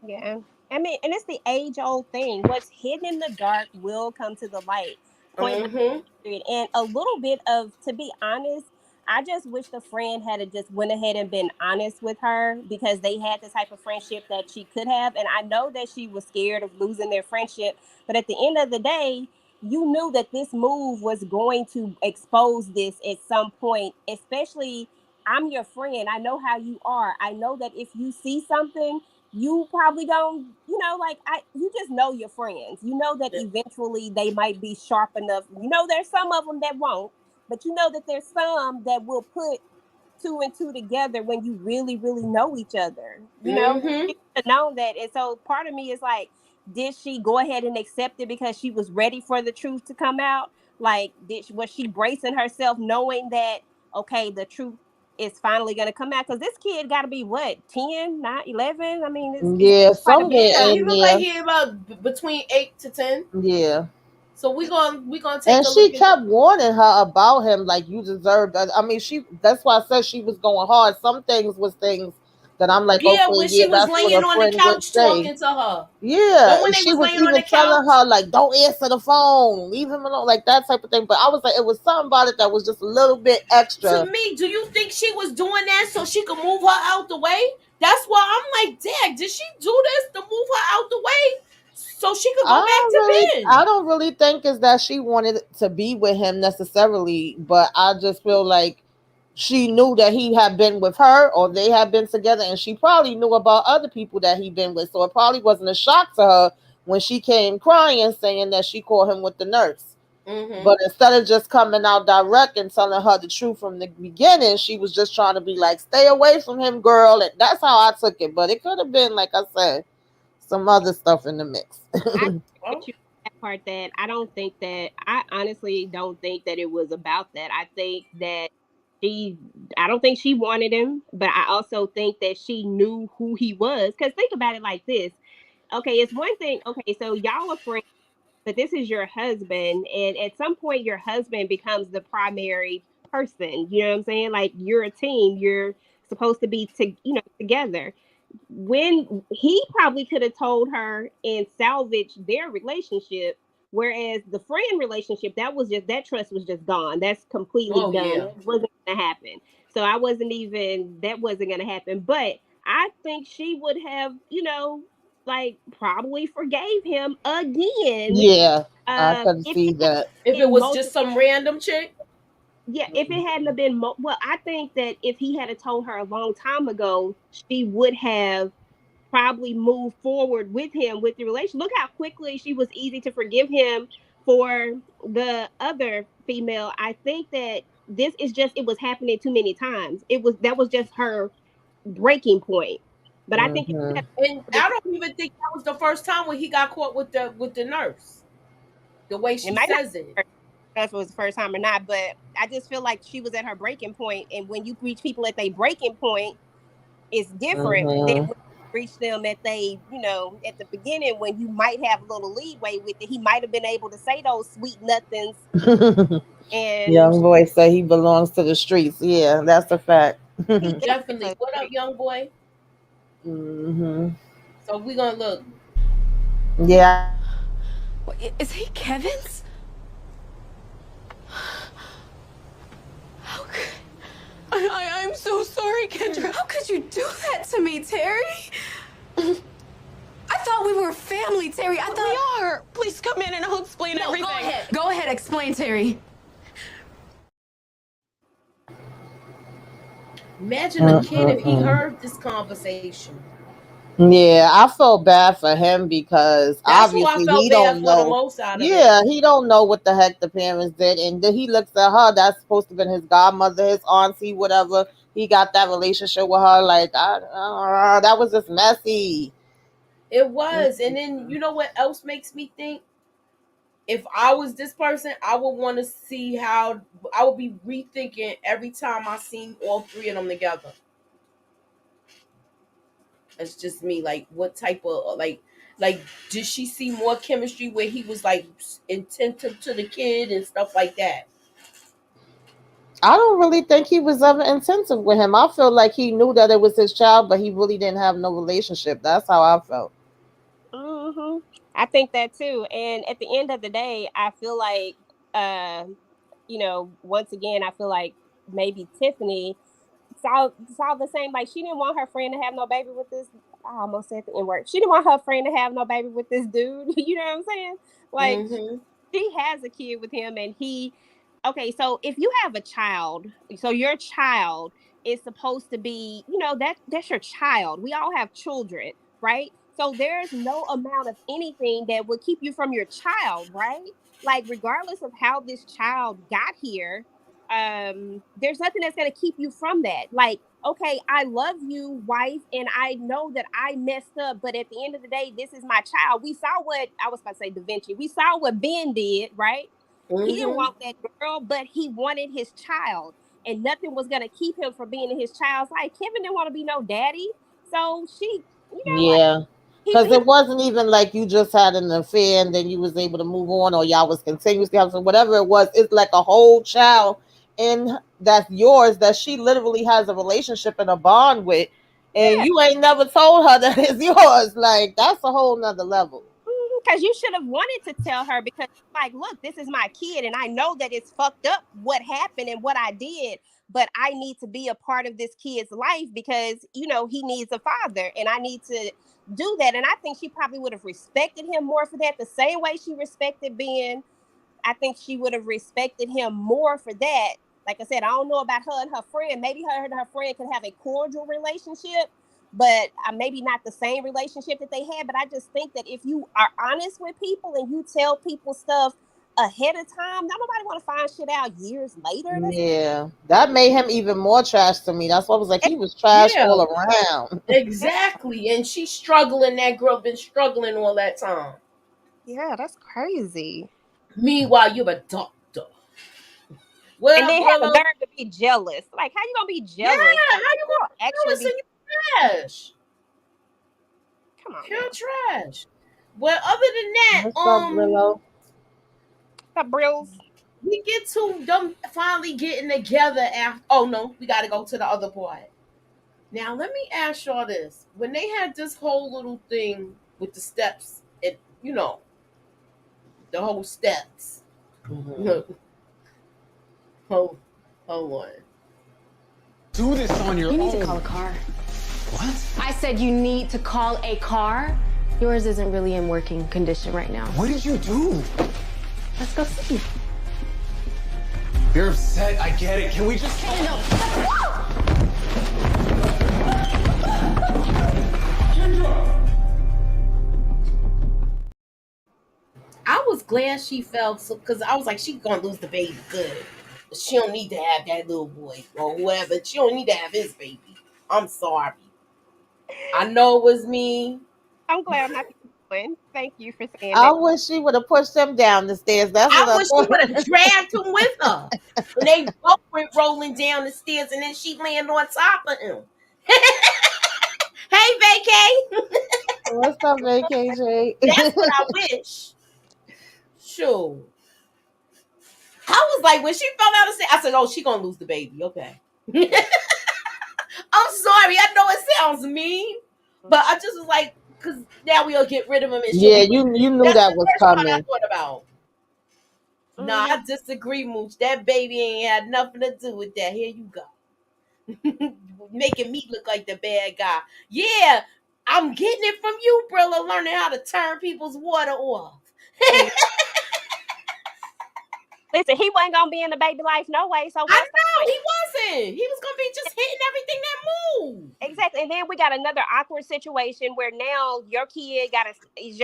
D: Yeah. I mean, and it's the age old thing. What's hidden in the dark will come to the light. Point blank
B: Mm-hmm.
D: period. And a little bit of, to be honest, I just wish the friend had just went ahead and been honest with her, because they had the type of friendship that she could have. And I know that she was scared of losing their friendship, but at the end of the day, you knew that this move was going to expose this at some point, especially I'm your friend. I know how you are. I know that if you see something, you probably don't, like, you just know your friends. You know that eventually they might be sharp enough. There's some of them that won't, but you know that there's some that will put two and two together when you really, really know each other.
B: Mm-hmm.
D: She should have known that. And so part of me is like, did she go ahead and accept it because she was ready for the truth to come out? Like, was she bracing herself knowing that, okay, the truth is finally going to come out? Because this kid got to be what, 10, not 11? I mean, it's
C: Yeah,
D: quite a bit
C: somewhere
B: Yeah,
D: of.
B: he
C: in
B: looked like
C: there.
B: he about between 8 to 10.
C: Yeah.
B: So we gonna take
C: And
B: a
C: she
B: look at.
C: kept warning her about him, like you deserved that. I mean, that's why I said she was going hard. Some things was things that I'm like,
B: Yeah,
C: okay,
B: when
C: yeah,
B: she was
C: that's what
B: laying
C: a
B: on the
C: friend would
B: couch
C: say.
B: talking to her.
C: Yeah,
B: Remember when
C: and
B: they
C: she
B: was
C: was
B: laying on the
C: even telling
B: couch?
C: her like, "Don't answer the phone, leave him alone," like that type of thing. But I was like, it was something about it that was just a little bit
B: To
C: extra.
B: me, do you think she was doing that so she could move her out the way? That's why I'm like, Dad, did she do this to move her out the way so she could go back to
C: I
B: Ben?
C: don't really think is that she wanted to be with him necessarily, but I just feel like she knew that he had been with her or they had been together, and she probably knew about other people that he'd been with. So it probably wasn't a shock to her when she came crying saying that she caught him with the nurse.
B: Mm-hmm.
C: But instead of just coming out direct and telling her the truth from the beginning, she was just trying to be like, "Stay away from him, girl." And that's how I took it. But it could have been, like I said, some other stuff in the mix.
D: I agree
B: Oh.
D: with you on that part, that I honestly don't think that it was about that. I think that she, I don't think she wanted him, but I also think that she knew who he was. Because think about it like this. Okay, it's one thing. Okay, so y'all are friends, but this is your husband. And at some point, your husband becomes the primary person. You know what I'm saying? Like, you're a team. You're supposed to be together. When he probably could have told her and salvaged their relationship, whereas the friend relationship, that trust was just gone. That's completely
B: Oh
D: done.
B: yeah.
D: It wasn't gonna happen. So I wasn't even that wasn't gonna happen. But I think she would have, like, probably forgave him again,
C: Yeah, I could
D: if
C: see
D: it had
C: that.
B: If it
D: been
B: was just
D: multiple.
B: some random chick.
D: Yeah, if it hadn't have been well, I think that if he had told her a long time ago, she would have probably move forward with him with the relation. Look how quickly she was easy to forgive him for the other female. I think that this is just it was happening too many times. That was just her breaking point. But I think if you
C: Hmm.
D: had
B: And
D: the
B: I
D: truth,
B: don't even think that was the first time when he got caught with the nurse. The way
D: it
B: she
D: might not
B: says it.
D: know if it was the first time or not, but I just feel like she was at her breaking point. And when you reach people at their breaking point, it's different than
C: Hmm.
D: when you reach them at at the beginning, when you might have a little leeway with it. He might have been able to say those sweet nothings, and
C: Young boy say he belongs to the streets. Yeah, that's a fact.
D: he
B: Definitely.
D: definitely
B: What up,
D: does.
B: young boy?
C: Hmm.
B: So we gonna look.
C: Yeah.
E: Wait, is he Kevin's? How could... I'm so sorry, Kendra. How could you do that to me, Terry? I thought we were family, Terry. I thought...
F: We are. Please come in and I'll explain
E: No,
F: everything.
E: go ahead. Go ahead, explain, Terry.
B: Imagine a kid if he
C: Mm-mm-mm.
B: heard this conversation.
C: Yeah, I felt bad for him because
B: That's who I
C: obviously
B: felt
C: he
B: bad
C: don't
B: for the
C: know.
B: most out of it.
C: Yeah, he don't know what the heck the parents did, and then he looks at her. That's supposed to be his godmother, his auntie, whatever. He got that relationship with her. Like, that was just messy.
B: It was. And then you know what else makes me think? If I was this person, I would want to see how I would be rethinking every time I seen all three of them together. It's just me. Like, what type of like did she see more chemistry where he was like attentive to the kid and stuff like that?
C: I don't really think he was ever intensive with him. I feel like he knew that it was his child, but he really didn't have no relationship. That's how I felt.
D: Hmm. I think that too. And at the end of the day, I feel like, uh, once again, I feel like maybe Tiffany saw the same. Like she didn't want her friend to have no baby with this. I almost said the N word. She didn't want her friend to have no baby with this dude. You know what I'm saying? Like
B: Mm-hmm.
D: she has a kid with him, and he. Okay, so if you have a child, so your child is supposed to be, that's your child. We all have children, right? So there's no amount of anything that would keep you from your child, right? Like regardless of how this child got here, there's nothing that's going to keep you from that. Like, okay, I love you, wife, and I know that I messed up, but at the end of the day, this is my child. We saw what I was about to say, Da Vinci. We saw what Ben did, right? He didn't
B: Mm-hmm.
D: want that girl, but he wanted his child, and nothing was going to keep him from being in his child's life. Kevin didn't want to be no daddy, so like
C: Yeah. Because
D: he
C: it wasn't even like you just had an affair and then you was able to move on, or y'all was continuously having whatever it was. It's like a whole child and that's yours that she literally has a relationship and a bond with, and you ain't never told her that it's yours. Like that's a whole nother level.
D: because you should have wanted to tell her because like look, this is my kid and I know that it's fucked up what happened and what I did, but I need to be a part of this kid's life because he needs a father and I need to do that. And I think she probably would have respected him more for that, the same way she respected Ben. I think she would have respected him more for that. Like I said, I don't know about her and her friend. Maybe her and her friend could have a cordial relationship, but maybe not the same relationship that they had. But I just think that if you are honest with people and you tell people stuff ahead of time, not nobody want to find shit out years later.
C: Yeah, that made him even more trash to me. That's why I was like, he was trash
B: Yeah,
C: all around.
B: exactly. And she's struggling. That girl been struggling all that time.
D: Yeah, that's crazy.
B: Meanwhile, you're a doctor. What
D: And
B: up,
D: then have the
B: Brillo?
D: nerve to be jealous. Like, how you gonna be
B: Yeah,
D: jealous?
B: how
D: Like,
B: you
D: girl,
B: gonna
D: actually
B: jealous
D: be.
B: and you trash?
D: Come on
B: You're
D: now,
B: trash. Well, other than that,
C: What's up, Brillo?
D: the brills.
B: we get to them finally getting together after. Oh no, we got to go to the other part. Now, let me ask y'all this: when they had this whole little thing with the steps, and the whole steps.
C: Mhm.
B: hold, hold on.
A: Do this on your
E: You
A: own.
E: need to call a car.
A: What?
E: I said you need to call a car. Yours isn't really in working condition right now.
A: What did you do?
E: Let's go see.
A: You're upset. I get it. Can we just...
B: I was glad she felt so because I was like, she gonna lose the baby good. She don't need to have that little boy or whoever. She don't need to have his baby. I'm sorry. I know it was me.
D: I'm glad I'm not the one. Thank you for saying
C: I
D: that.
C: wish she would have pushed him down the stairs. That's what
B: I
C: I
B: wish she would
C: thought.
B: have dragged him with her. And they both went rolling down the stairs and then she landed on top of him. Hey, vacay.
C: What's up, AKJ?
B: That's what I wish. Sure. I was like, when she fell out of stairs, I said, oh, she gonna lose the baby. Okay. I'm sorry. I know it sounds mean, but I just was like, because now we'll get rid of him and she'll
C: Yeah,
B: be with
C: you knew
B: That's
C: that
B: the
C: was
B: first part I
C: coming.
B: thought about. Nah,
D: Mhm.
B: I disagree, Mooch. That baby ain't had nothing to do with that. Here you go. Making me look like the bad guy. Yeah, I'm getting it from you, Brilla, learning how to turn people's water off.
D: And listen, he wasn't gonna be in the baby life no way. So
B: I
D: what's the
B: know
D: point?
B: he wasn't. He was gonna be just hitting everything that moved.
D: Exactly. And then we got another awkward situation where now your kid got is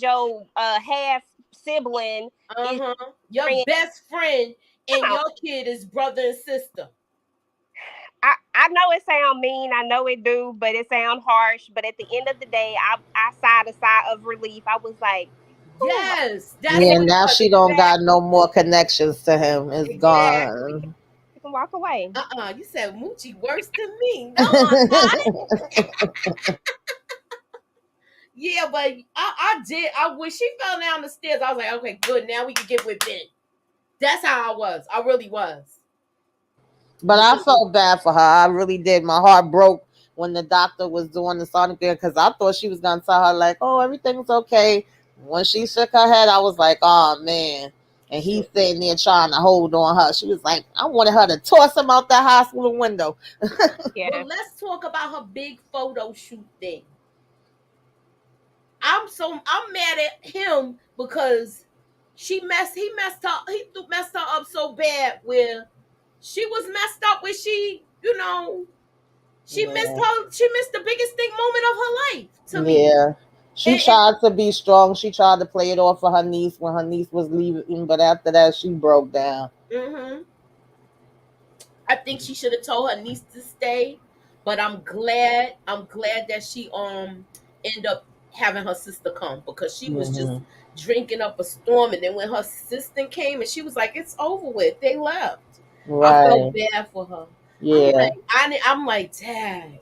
D: your half sibling is
B: Uh-huh. Your
D: friend.
B: best friend and
D: Come on.
B: your kid is brother and sister.
D: I know it sound mean, I know it do, but it sound harsh. But at the end of the day, I sighed a sigh of relief. I was like, "Ooh,
B: Yes,
D: and
B: that's
C: Yeah,
D: then
B: what it
C: now
B: was.
C: she don't got
B: Exactly.
C: no more connections to him. It's
B: Exactly.
C: gone.
D: you can walk away."
B: You said Moochie worse than me. No, I'm not. Yeah, but I did. When she fell down the stairs, I was like, okay, good. Now we can get with Ben. That's how I was. I really was.
C: But I felt bad for her. I really did. My heart broke when the doctor was doing the sonic there because I thought she was gonna tell her like, "Oh, everything's okay." When she shook her head, I was like, "Oh man." And he's sitting there trying to hold on her. She was like, I wanted her to toss him out that hospital window.
D: Yeah.
B: But let's talk about her big photo shoot thing. I'm mad at him because he messed her up so bad where she was messed up where
C: Yeah.
B: she missed the biggest thing moment of her life to me.
C: Yeah. She
B: And
C: tried to be strong. She tried to play it off for her niece when her niece was leaving, but after that, she broke down.
B: hmm I think she should have told her niece to stay, but I'm glad that she ended up having her sister come because she was just
C: Hmm.
B: drinking up a storm, and then when her sister came and she was like, "It's over with," they left. I felt
C: Right.
B: bad for her.
C: Yeah.
B: I'm like, dang.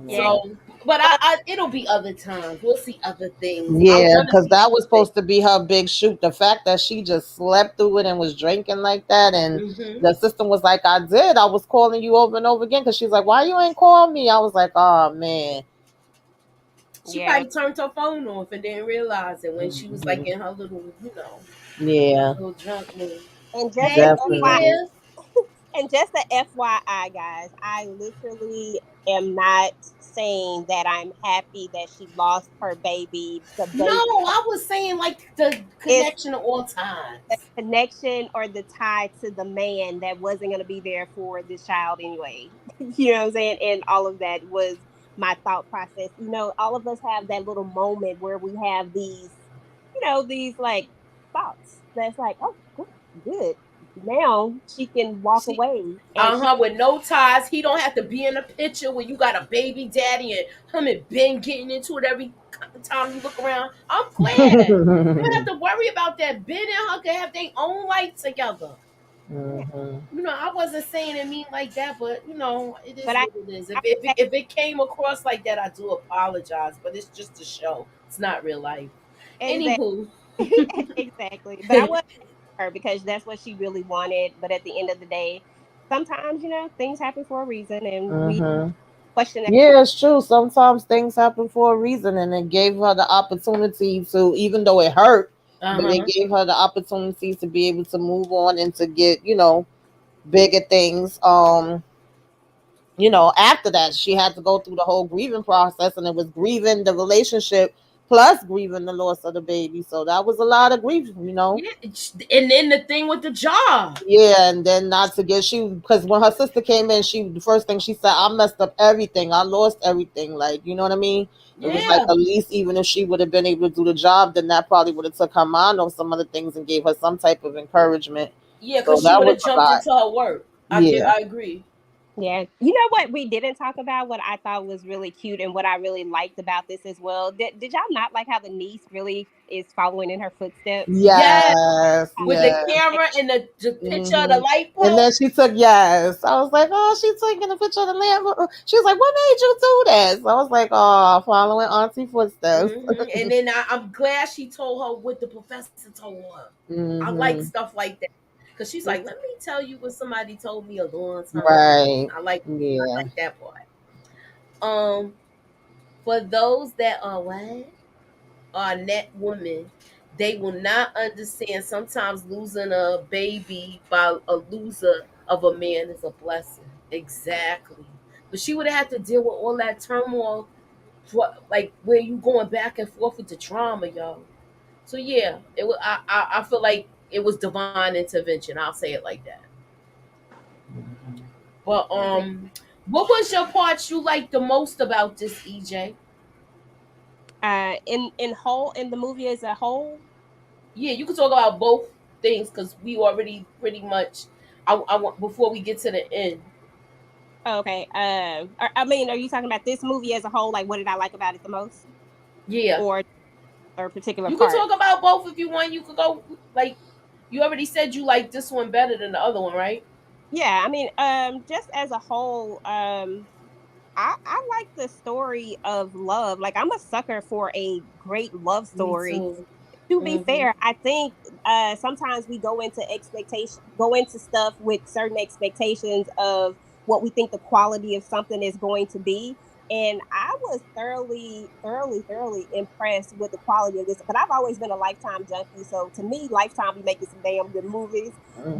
D: Yeah.
B: So, but it'll be other times. We'll see other things. I
C: Yeah,
B: want to
C: because
B: see
C: that was
B: Tuesday.
C: supposed to be her big shoot. The fact that she just slept through it and was drinking like that, and
B: hmm
C: the system was like, "I did. I was calling you over and over again." Because she's like, "Why you ain't call me?" I was like, "Oh man."
B: She
D: Yeah.
B: probably turned her phone off and didn't realize it when she was like
C: Hmm.
B: in her
C: Yeah,
B: little drunk mood.
D: And just
B: Hey,
D: a FY
C: definitely.
B: Kia.
D: and just a FYI, guys, I literally am not saying that I'm happy that she lost her baby. The
B: No,
D: baby
B: I was saying like the
D: is
B: connection of all
D: the
B: times.
D: connection or the tie to the man that wasn't going to be there for this child anyway. You know what I'm saying? And all of that was my thought process. All of us have that little moment where we have these like thoughts that's like, oh, good, good. Now she can walk
B: See,
D: away and she
B: with no ties. He don't have to be in a picture when you got a baby daddy and him and Ben getting into it every time you look around. I'm glad. You don't have to worry about that. Ben and her can have their own life together.
D: yeah.
C: Hmm.
B: I wasn't saying it mean like that, but it is
D: But I,
B: what it is.
D: I
B: If it came across like that, I do apologize. But it's just a show. It's not real life.
D: exactly,
B: Anywho.
D: exactly. But I was her because that's what she really wanted. But at the end of the day, sometimes things happen for a reason, and we
C: Hmm.
D: question that.
C: Yeah, it's true. Sometimes things happen for a reason, and it gave her the opportunity to, even though it hurt,
B: Uh
C: but it
B: huh.
C: gave her the opportunity to be able to move on and to get, bigger things. After that, she had to go through the whole grieving process, and it was grieving the relationship plus grieving the loss of the baby. So that was a lot of grief.
B: Yeah. And then the thing with the job.
C: Yeah, and then not to get she because when her sister came in, the first thing she said, "I messed up everything. I lost everything." Like, you know what I mean? It was like
B: Yeah.
C: at least even if she would have been able to do the job, then that probably would have took her mind off some other things and gave her some type of encouragement.
B: Yeah,
C: So
B: because she
C: that
B: would
C: was
B: have
C: a
B: jumped
C: lot.
B: into her work.
C: Yeah.
B: I agree.
D: Yeah. You know what we didn't talk about? What I thought was really cute and what I really liked about this as well. Did y'all not like how the niece really is following in her footsteps?
B: Yes.
C: Yes.
B: With the
C: Yes.
B: camera and the picture of the
C: Hmm.
B: light
C: And then
B: pole.
C: she took yes. I was like, oh, she's taking a picture of the lamp. She was like, what made you do this? I was like, oh, following Auntie footsteps.
B: And then I'm glad she told her what the professor told her. I like
C: Hmm.
B: stuff like that because she's like, "Let me tell you what somebody told me a long time ago."
C: Right.
B: I
C: Yeah.
B: like that part. Um, for those that are what are net women, they will not understand. Sometimes losing a baby by a loser of a man is a blessing. Exactly. But she would have had to deal with all that turmoil, like where you going back and forth with the trauma, yo. So yeah, it was. I feel like it was divine intervention. I'll say it like that. But
D: I agree.
B: what was your part you liked the most about this, EJ?
D: In the movie as a whole.
B: Yeah, you could talk about both things because we already pretty much. I want before we get to the end.
D: Oh, okay. I mean, are you talking about this movie as a whole? Like, what did I like about it the most,
B: Yeah,
D: or a particular
B: you could
D: part?
B: talk about both if you want. You could go like you already said you like this one better than the other one, right?
D: Yeah, I mean, just as a whole, I like the story of love. Like, I'm a sucker for a great love
B: Me
D: story.
B: too.
D: To be
B: Mhm.
D: fair, I think Sometimes we go into stuff with certain expectations of what we think the quality of something is going to be. And I was thoroughly impressed with the quality of this. But I've always been a Lifetime junkie, so to me, Lifetime be making some damn good movies.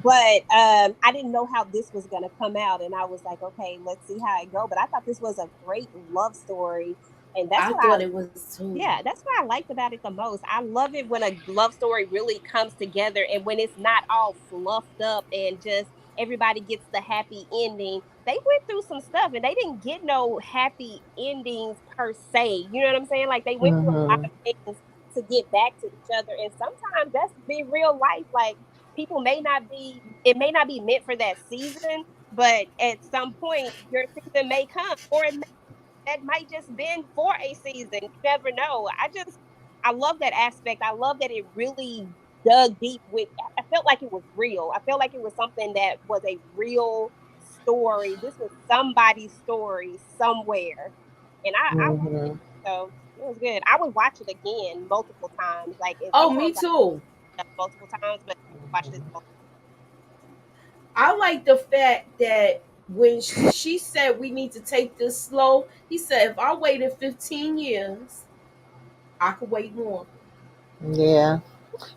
D: But I didn't know how this was gonna come out, and I was like, okay, let's see how it go. But I thought this was a great love story, and that's
B: I
D: what
B: thought it was too.
D: yeah, that's what I liked about it the most. I love it when a love story really comes together and when it's not all fluffed up and just everybody gets the happy ending. They went through some stuff and they didn't get no happy endings per se. You know what I'm saying? Like they went through a lot
C: Mhm.
D: of things to get back to each other. And sometimes that's be real life. Like people may not be, it may not be meant for that season, but at some point your season may come or it that might just been for a season. You never know. I love that aspect. I love that it really dug deep with I felt like it was real. I felt like it was something that was a real story. This was somebody's story somewhere. And I loved it.
C: Mhm.
D: So it was good. I would watch it again multiple times. Like
B: Oh, me
D: sometimes I
B: too.
D: multiple times, but watch this multiple.
B: I like the fact that when she said we need to take this slow, he said if I waited 15 years, I could wait more.
C: Yeah.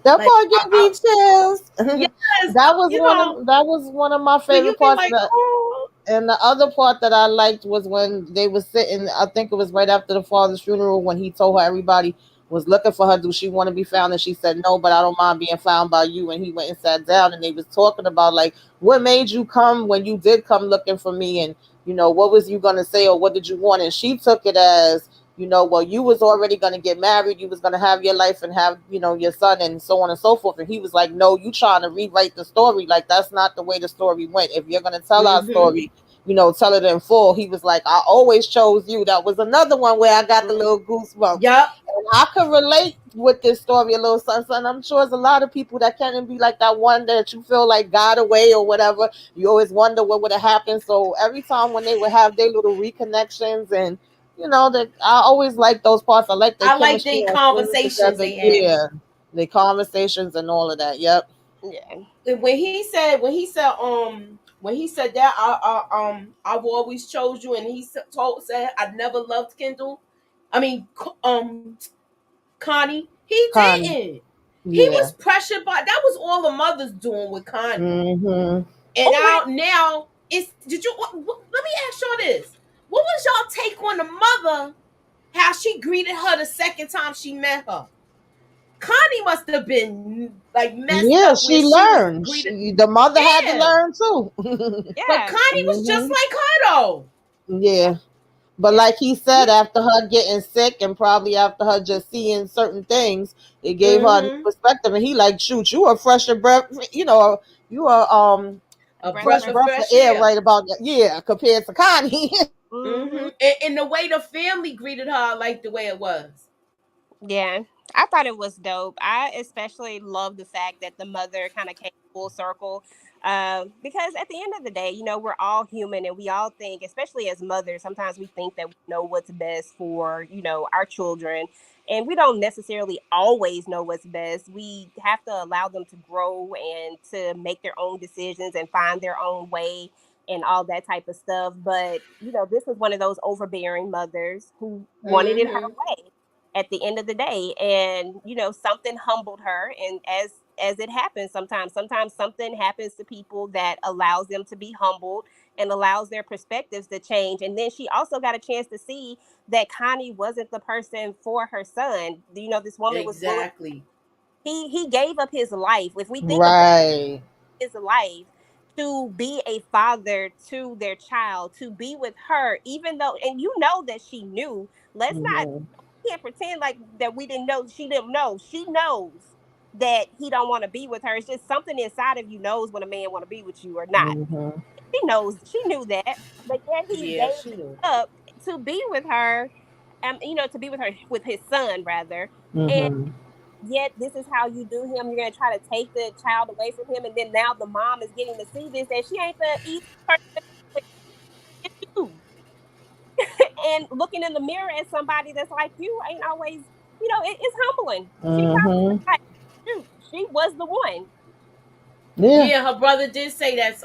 C: That
B: Like
C: part gave me chills.
B: yes,
C: That was one of my
B: when you
C: favorite
B: be
C: parts of
B: like,
C: the
B: oh,
C: and the other part that I liked was when they were sitting, I think it was right after the father's funeral when he told her everybody was looking for her. Do she want to be found? And she said, no, but I don't mind being found by you. And he went and sat down and they was talking about like, what made you come when you did come looking for me? And, what was you going to say or what did you want? And she took it as, well, you was already going to get married. You was going to have your life and have, your son and so on and so forth. And he was like, no, you trying to rewrite the story. Like, that's not the way the story went. If you're going to tell our
B: mm-hmm,
C: story, tell it in full. He was like, I always chose you. That was another one where I got the little goosebumps.
B: yep.
C: And I could relate with this story a little son. I'm sure there's a lot of people that can't be like that one that you feel like got away or whatever. You always wonder what would have happened. So every time when they would have their little reconnections and that I always like those parts. I like their
B: I like
C: chemistry
B: the
C: and singing
B: conversations
C: together.
B: they had.
C: Yeah. The conversations and all of that. Yep.
D: Yeah.
B: And when he said that I've always chose you, and he said I never loved Kendall. I mean, Connie. He
C: Connie.
B: didn't. He
C: Yeah.
B: was pressured by that was all the mothers doing with Connie.
C: Mm-hmm.
B: And
D: Oh,
B: now it's did you let me ask y'all this. What was y'all take on the mother? How she greeted her the second time she met her? Connie must have been like messed
C: Yeah,
B: up where
C: she
B: she was
C: learned.
B: greeted.
C: The mother had to
B: Yeah.
C: learn too.
B: But
D: yeah.
B: Connie was just
C: Hmm.
B: like her though.
C: Yeah. But
D: Yeah.
C: like he said, after her getting sick and probably after her just seeing certain things, it gave her a new
B: Mm-hmm.
C: perspective. And he like, shoot, you a fresher breath, you are
D: A
B: A
D: breath of
C: fresh
B: breath of
D: fresh
C: breath of
B: fresh
C: air
B: air.
C: right about that. Yeah, compared to Connie.
B: Mm-hmm.
D: hmm
B: And the way the family greeted her, I liked the way it was.
D: Yeah, I thought it was dope. I especially love the fact that the mother kind of came full circle. Because at the end of the day, we're all human and we all think, especially as mothers, sometimes we think that we know what's best for, our children. And we don't necessarily always know what's best. We have to allow them to grow and to make their own decisions and find their own way and all that type of stuff. But, this was one of those overbearing mothers who wanted it her
B: Mm-hmm.
D: way at the end of the day, and something humbled her. And as it happens, sometimes something happens to people that allows them to be humbled and allows their perspectives to change. And then she also got a chance to see that Connie wasn't the person for her son. This woman was willing,
B: Exactly.
D: he gave up his life. If we think about
C: Right.
D: his life, to be a father to their child, to be with her, even though, and that she knew. Let's not
C: Hmm.
D: can't pretend like that we didn't know. She didn't know. She knows that he don't want to be with her. It's just something inside of you knows when a man want to be with you or not.
C: Hmm.
D: She knows. She knew that, but yet he
B: Yeah,
D: gave
B: she
D: it
B: knew.
D: up to be with her. To be with her, with his son rather. And
C: Hmm.
D: yet this is how you do him. You're gonna try to take the child away from him, and then now the mom is getting to see this, that she ain't the easy person with you. And looking in the mirror at somebody that's like you ain't always, it's humbling. She probably was
C: Hmm.
D: like, shoot. she was the one.
C: Yeah.
B: Yeah, her brother did say that.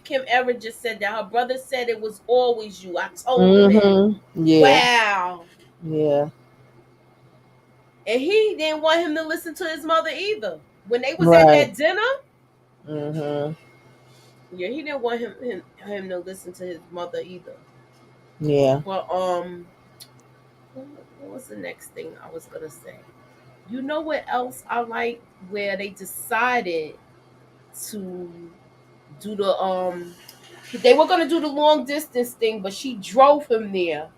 B: Kim Everett just said that. Her brother said it was always you. I told him that.
C: Yeah.
B: Wow.
C: Yeah.
B: And he didn't want him to listen to his mother either. When they was at
C: Right.
B: that dinner,
C: Mm-hmm.
B: yeah, he didn't want him to listen to his mother either.
C: Yeah.
B: But what was the next thing I was gonna say? You know what else I like? Where they decided to do they were gonna do the long distance thing, but she drove him there.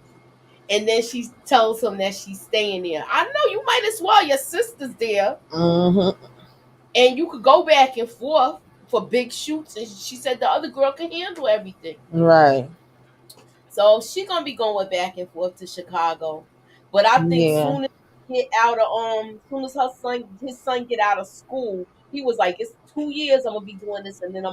B: And then she tells him that she's staying there. I know you might as well. Your sister's there,
C: Mm-hmm.
B: and you could go back and forth for big shoots. And she said the other girl can handle everything.
C: Right.
B: So she gonna be going back and forth to Chicago. But I think
C: Yeah.
B: soon as soon as his son get out of school, he was like, it's 2 years I'm gonna be doing this, and then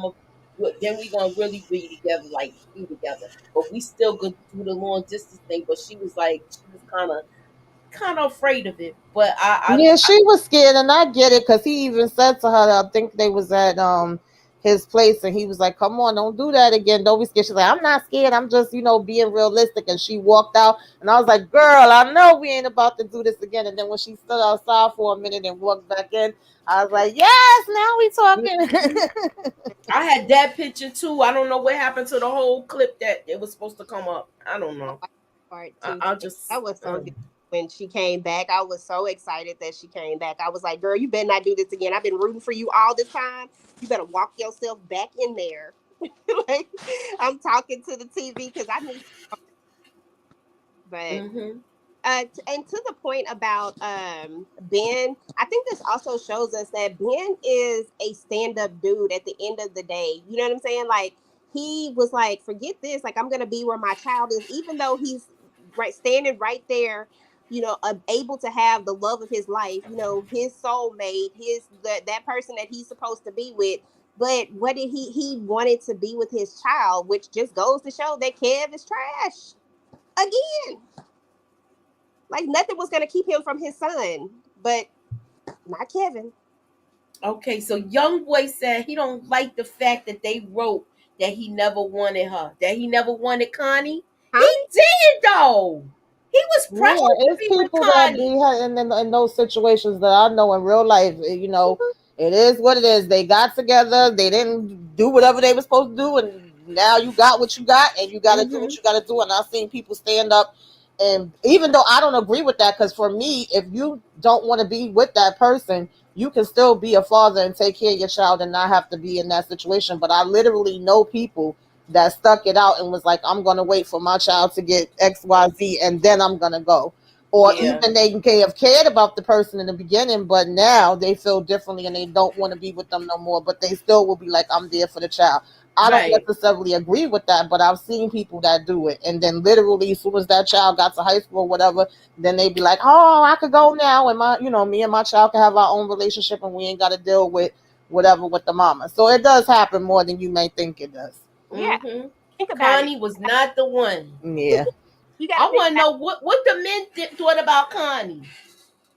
B: we gonna really be together. But we still could do the long distance thing. But she was like, she was kind of afraid of it. But
C: Yeah, she was scared, and I get it because he even said to her, I think they was at his place, and he was like, "Come on, don't do that again. Don't be scared." She's like, "I'm not scared. I'm just being realistic." And she walked out, and I was like, "Girl, I know we ain't about to do this again." And then when she stood outside for a minute and walked back in, I was like, "Yes, now we talking."
B: I had that picture too. I don't know what happened to the whole clip that it was supposed to come up. I don't
D: Oh,
B: know.
D: I part
B: I,
D: too.
B: I'll just
D: That was so good when she came back. I was so excited that she came back. I was like, "Girl, you better not do this again. I've been rooting for you all this time. You better walk yourself back in there." Like, I'm talking to the TV because I knew. But
B: hmm
D: and to the point about Ben, I think this also shows us that Ben is a stand-up dude at the end of the day. You know what I'm saying? Like, he was like, forget this, like, I'm gonna be where my child is, even though he's right standing right there, able to have the love of his life, his soulmate, that person that he's supposed to be with. But what did he wanted to be with his child, which just goes to show that Kev is trash again. Like, nothing was gonna keep him from his son, but not Kevin.
B: Okay, so Young Boy said he don't like the fact that they wrote that he never wanted her, that he never wanted Connie. He
D: Connie?
B: did though. He was proud
C: Yeah,
B: to
C: it's
B: be with
C: people that be
B: Connie.
C: in those situations that I know in real life. It is what it is. They got together, they didn't do whatever they were supposed to do, and now you got what you got, and you got to do
B: hmm
C: what you got to do. And I've seen people stand up, and even though I don't agree with that, because for me, if you don't want to be with that person, you can still be a father and take care of your child and not have to be in that situation. But I literally know people that stuck it out and was like, I'm going to wait for my child to get XYZ and then I'm going to go. Or
B: Yeah,
C: even they can have cared about the person in the beginning, but now they feel differently and they don't want to be with them no more, but they still will be like, I'm there for the child. I don't
B: right.
C: necessarily agree with that, but I've seen people that do it. And then literally, as soon as that child got to high school or whatever, then they be like, oh, I could go now. And me and my child can have our own relationship and we ain't got to deal with whatever with the mama. So it does happen more than you may think it does.
D: Yeah,
B: hmm
D: think about it.
B: Connie was not the one.
C: Yeah.
D: You got to
B: I
D: think
B: want to
D: about.
B: know what the men thought about Connie.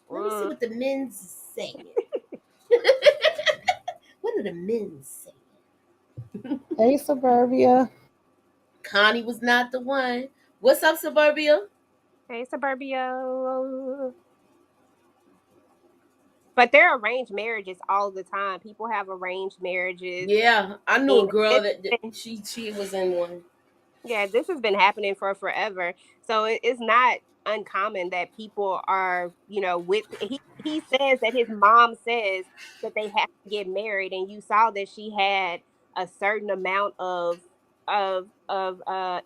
B: Let me see
D: Mm,
B: what the men's saying. What are the men saying?
C: Hey, Suburbia.
B: Connie was not the one. What's up, Suburbia?
D: hey, Suburbia. But there are arranged marriages all the time. People have arranged marriages.
B: Yeah, I knew a
D: And
B: girl that she was in one.
D: yeah, this has been happening for forever. So it's not uncommon that people are, with he says that his mom says that they have to get married, and you saw that she had a certain amount of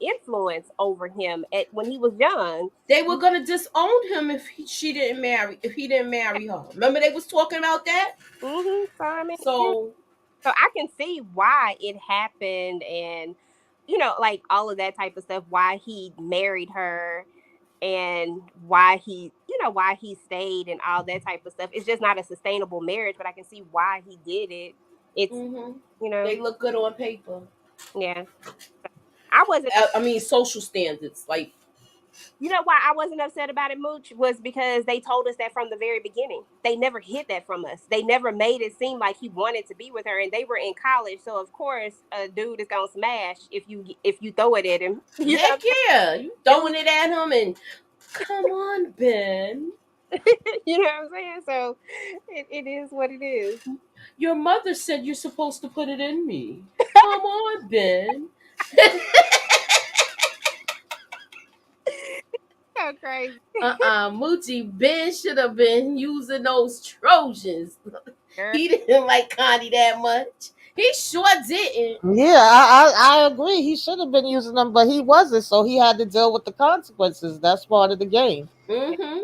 D: influence over him at when he was young.
B: They were gonna disown him if he didn't marry her. Remember they was talking about that.
D: So I mean, yeah.
B: So
D: So I can see why it happened, and like all of that type of stuff, why he married her and why he stayed and all that type of stuff. It's just not a sustainable marriage, but I can see why he did it. It's
B: hmm
D: you know
B: they look good on paper.
D: yeah. I wasn't
B: I mean, social standards. Like
D: You know why I wasn't upset about it, Mooch, was because they told us that from the very beginning. They never hid that from us. They never made it seem like he wanted to be with her, and they were in college, so of course a dude is gonna smash if you throw it at him. You know,
B: Heck yeah, you throwing it at him and come on, Ben.
D: you know what I'm saying? So it is what it is.
B: Your mother said you're supposed to put it in me. Come on, Ben.
D: So crazy.
B: Moochie, Ben should have been using those Trojans.
D: Girl.
B: He didn't like Connie that much. He sure didn't.
C: Yeah, I agree. He should have been using them, but he wasn't, so he had to deal with the consequences. That's part of the game.
B: Mm-hmm.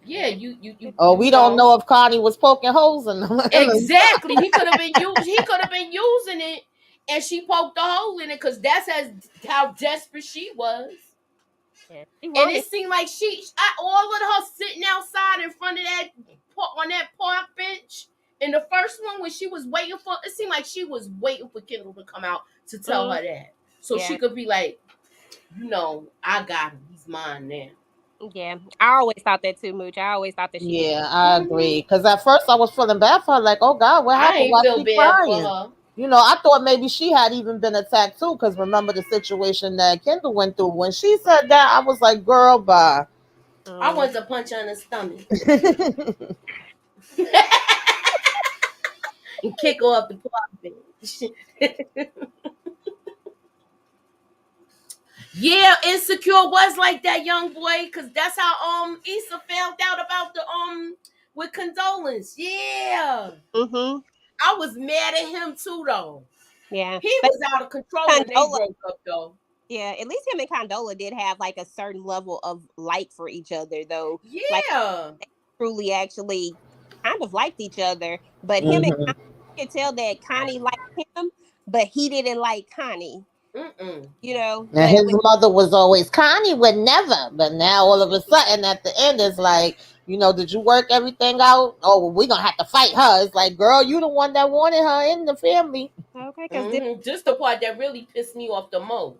B: Yeah,
D: Yeah.
C: Oh,
B: you
C: we don't
B: know.
C: know if Connie was poking holes in them.
B: Exactly. He could have been using it, and she poked a hole in it because that's how desperate she was.
D: Yeah. He
B: And
D: wanted.
B: it seemed like all of her sitting outside in front of on that park bench. In the first one, when she was waiting for, it seemed like she was waiting for Kendall to come out to tell her that, so
D: Yeah.
B: she could be like, I got him. He's mine now.
D: Yeah. I always thought that too, Mooch. I always thought that she did.
C: Yeah, I
B: Mm-hmm.
C: agree. Because at first I was feeling bad for her, like, oh God, what
B: I
C: happened?
B: ain't
C: Why
B: feel
C: she
B: bad for
C: crying?
B: her.
C: You know, I thought maybe she had even been attacked too. Because remember the situation that Kendall went through. When she said that, I was like, girl, bye.
B: I
D: Mm.
B: wanted to punch her in the stomach and kick her off the park bench. Yeah, Insecure was like that, young boy, because that's how Issa found out about the with Condolence. Yeah.
D: Mm-hmm.
B: I was mad at him too though.
D: Yeah.
B: He
D: But
B: was out of control when they
D: Condola,
B: broke up though.
D: yeah, at least him and Condola did have like a certain level of like for each other, though. Like
B: Yeah.
D: they truly actually kind of liked each other. But him and
C: Mhm.
D: Connie, you could tell that Connie liked him, but he didn't like Connie.
B: Mm-mm.
D: You know,
C: And
D: but
C: his
D: with
C: mother was always, Connie would never. But now all of a sudden at the end, it's like, did you work everything out? Oh, well, we're going to have to fight her. It's like, girl, you the one that wanted her in the family.
D: okay, because
B: Just the part that really pissed me off the most.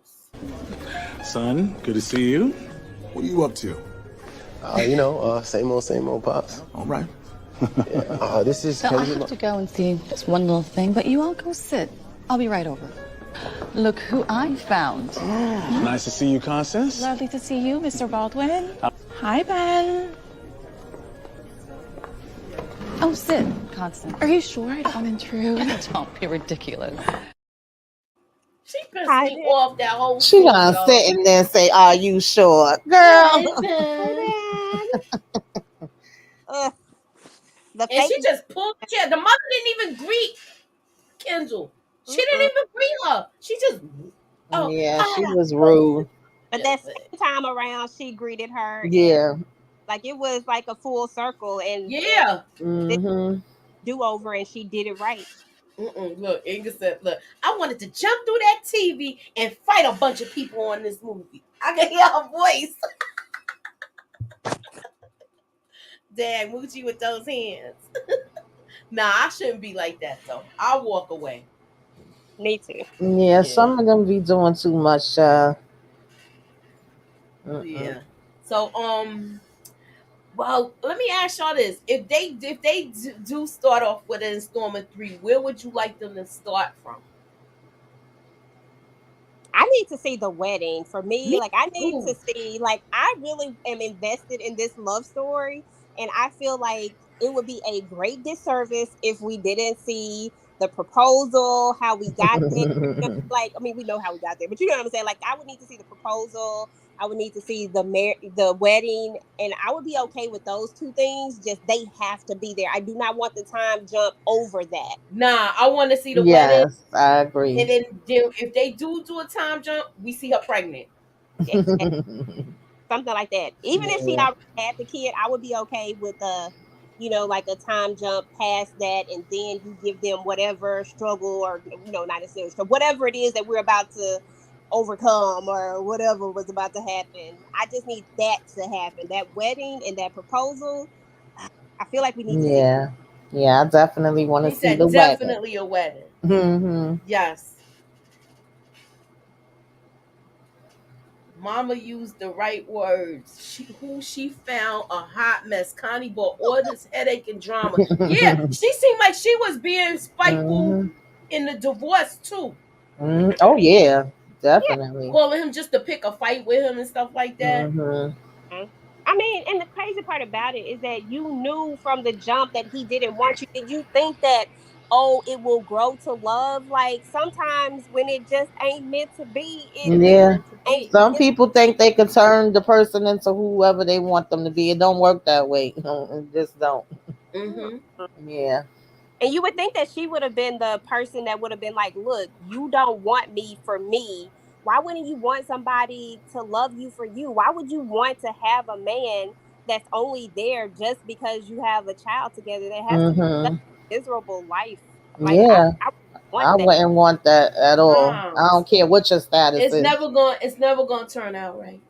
G: Son, good to see you.
A: What are you up to?
H: Same old, pops.
A: All right.
H: This is
I: So I
H: Kendra.
I: have to go and see just one little thing, but you all go sit. I'll be right over. Look who I found.
G: Nice to see you, Constance.
I: Lovely to see you, Mr. Baldwin. Hi, Ben. Oh, sit, Constance. Are you sure I don't want to intrude? Don't be ridiculous.
B: She pissed me off that whole
C: She
B: scene,
C: gonna
B: though.
C: sit in there and say, are you sure? Girl.
B: Hi, Ben.
D: the
B: And
D: fake.
B: she just pulled the chair. The mother didn't even greet Kendall. She didn't even greet her. She just
C: Yeah, she was rude.
D: But that second time around, she greeted her.
C: Yeah.
D: And, like it was like a full circle, and
B: yeah.
C: Mm-hmm.
D: do over, and she did it right.
B: Look, Inga said, "Look, I wanted to jump through that TV and fight a bunch of people on this movie. I can hear her voice." Dang, Moochie with those hands. Nah, I shouldn't be like that though. I'll walk away.
D: Me too.
C: Yeah, some of them be doing too much.
B: Yeah. So well, let me ask y'all this: if they do start off with an installment 3, where would you like them to start from?
D: I need to see the wedding for me. Like I need
B: too.
D: to see. Like I really am invested in this love story, and I feel like it would be a great disservice if we didn't see the proposal, how we got there. Like I mean, we know how we got there, but you know what I'm saying. Like I would need to see the proposal. I would need to see the wedding, and I would be okay with those two things. Just they have to be there. I do not want the time jump over that.
B: Nah, I want to see the wedding.
C: Yes, I agree.
B: And then if they do a time jump, we see her pregnant.
D: Something like that. Even if she already had the kid, I would be okay with like a time jump past that, and then you give them whatever struggle or not necessarily struggle, whatever it is that we're about to overcome or whatever was about to happen. I just need that to happen. That wedding and that proposal. I feel like we need to see.
C: Yeah, I definitely want to see the wedding.
B: Definitely a wedding.
C: Mm-hmm.
B: Yes. Mama used the right words. Who she found a hot mess. Connie brought all this headache and drama. Yeah, she seemed like she was being spiteful in the divorce too.
C: Oh yeah, definitely.
B: Calling him just to pick a fight with him and stuff like that.
D: I mean, and the crazy part about it is that you knew from the jump that he didn't want you. Did you think that, oh, it will grow to love? Like sometimes when it just ain't meant to be, it
C: Yeah.
D: ain't
C: Some
D: meant.
C: people think they can turn the person into whoever they want them to be. It don't work that way. It just don't.
B: Mm-hmm.
C: Yeah.
D: And you would think that she would have been the person that would have been like, look, you don't want me for me. Why wouldn't you want somebody to love you for you? Why would you want to have a man that's only there just because you have a child together? That has to be such
C: Mhm.
D: a miserable life. Like
C: Yeah.
D: I want
C: I
D: that.
C: wouldn't want that at all.
B: No.
C: I don't care what your status
B: It's
C: is.
B: never gonna turn out right.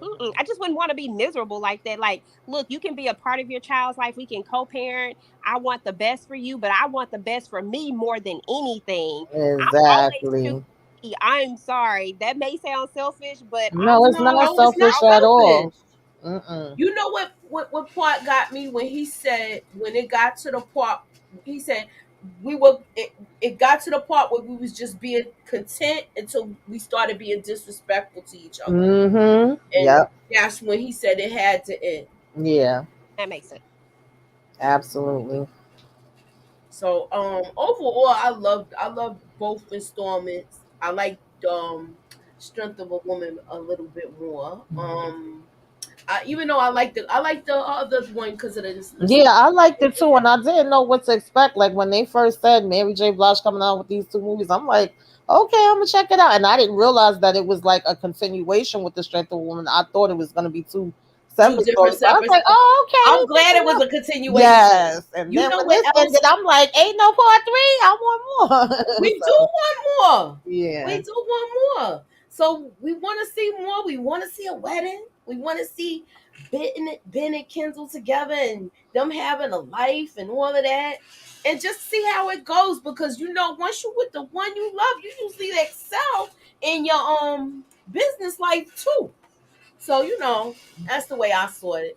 D: Mm-mm. I just wouldn't want to be miserable like that. Like, look, you can be a part of your child's life. We can co-parent. I want the best for you, but I want the best for me more than anything. I'm always
C: Exactly.
D: choosing. I'm sorry. That may sound selfish, but
C: No, it's not
B: No, it's not
C: selfish at all.
B: selfish.
C: Mm-mm.
B: You know what part got me when he said when it got to the part he said it got to the part where we was just being content until we started being disrespectful to each other.
C: Mm-hmm.
B: And
C: Yep.
B: that's when he said it had to end.
C: Yeah.
D: that makes sense.
C: Absolutely.
B: So overall I loved both installments. I liked Strength of a Woman a little bit more. Even though I like the other one because of the
C: Yeah, I liked it too, and I didn't know what to expect. Like when they first said Mary J. Blige coming out with these two movies, I'm like, okay, I'm gonna check it out. And I didn't realize that it was like a continuation with the Strength of a Woman. I thought it was gonna be two
B: two
C: separate
B: different
C: stories. So I was
B: separate
C: like,
B: stuff.
C: oh, okay,
B: I'm
C: they
B: glad it
C: picking
B: was
C: up.
B: a continuation.
C: Yes, and
B: You
C: then
B: know
C: when
B: what
C: this
B: else?
C: ended, I'm like, ain't no part three. I want more.
B: We do
C: So
B: want more. We
C: yeah,
B: do want more. So we want to see more. We want to see a wedding. We want to see Ben and Kendall together and them having a life and all of that. And just see how it goes because once you with the one you love, you usually excel in your business life too. So that's the way I saw it.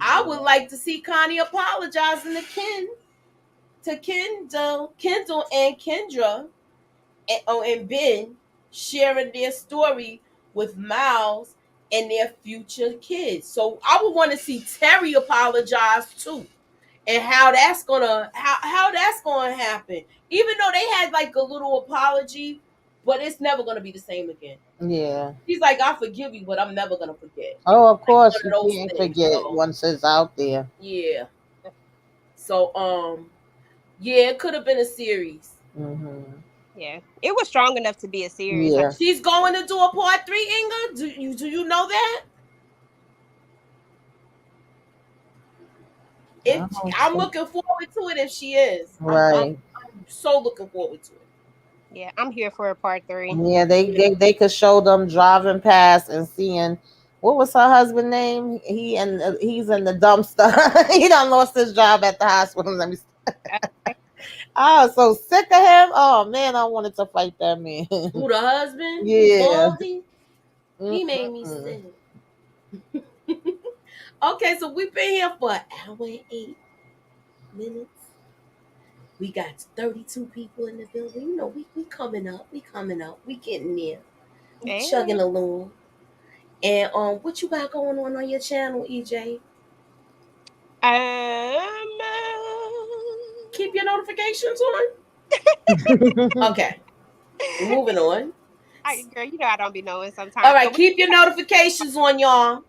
B: I would like to see Connie apologizing to Kendall and Kendra and Ben sharing their story with Miles and their future kids. So I would want to see Terry apologize too, and how that's gonna happen. Even though they had like a little apology, but it's never gonna be the same again.
C: yeah.
B: He's like, I forgive you, but I'm never gonna forget.
C: Oh, of
B: Like one
C: course,
B: of
C: you
B: those
C: can't
B: things.
C: forget
B: So
C: once it's out there.
B: yeah. So yeah, it could have been a series.
C: Hmm.
D: Yeah, it was strong enough to be a series. Like,
C: Yeah.
B: She's going to do a part three, Inga. Do you know that?
C: I
B: If
C: hope
B: I'm
C: so.
B: looking forward to it, if she is,
C: Right.
B: I'm so looking forward to it.
D: yeah, I'm here for a part three.
C: Yeah, they could show them driving past and seeing what was her husband name? He's in the dumpster. He done lost his job at the hospital. Let me.
D: Okay.
C: I was so sick of him. Oh man, I wanted to fight that man.
B: Who the husband?
C: Yeah.
B: Baldy? He made me
C: Mm-mm-mm.
B: sick. Okay, so we've been here for an hour and 8 minutes. We got 32 people in the building. We coming up. We coming up. We getting there. We
D: Hey.
B: chugging along. And what you got going on your channel, EJ? Keep your notifications on. Okay, we're moving on.
D: Girl, you know I don't be knowing
B: All
D: sometimes,
B: right,
D: but
B: keep your notifications on, y'all.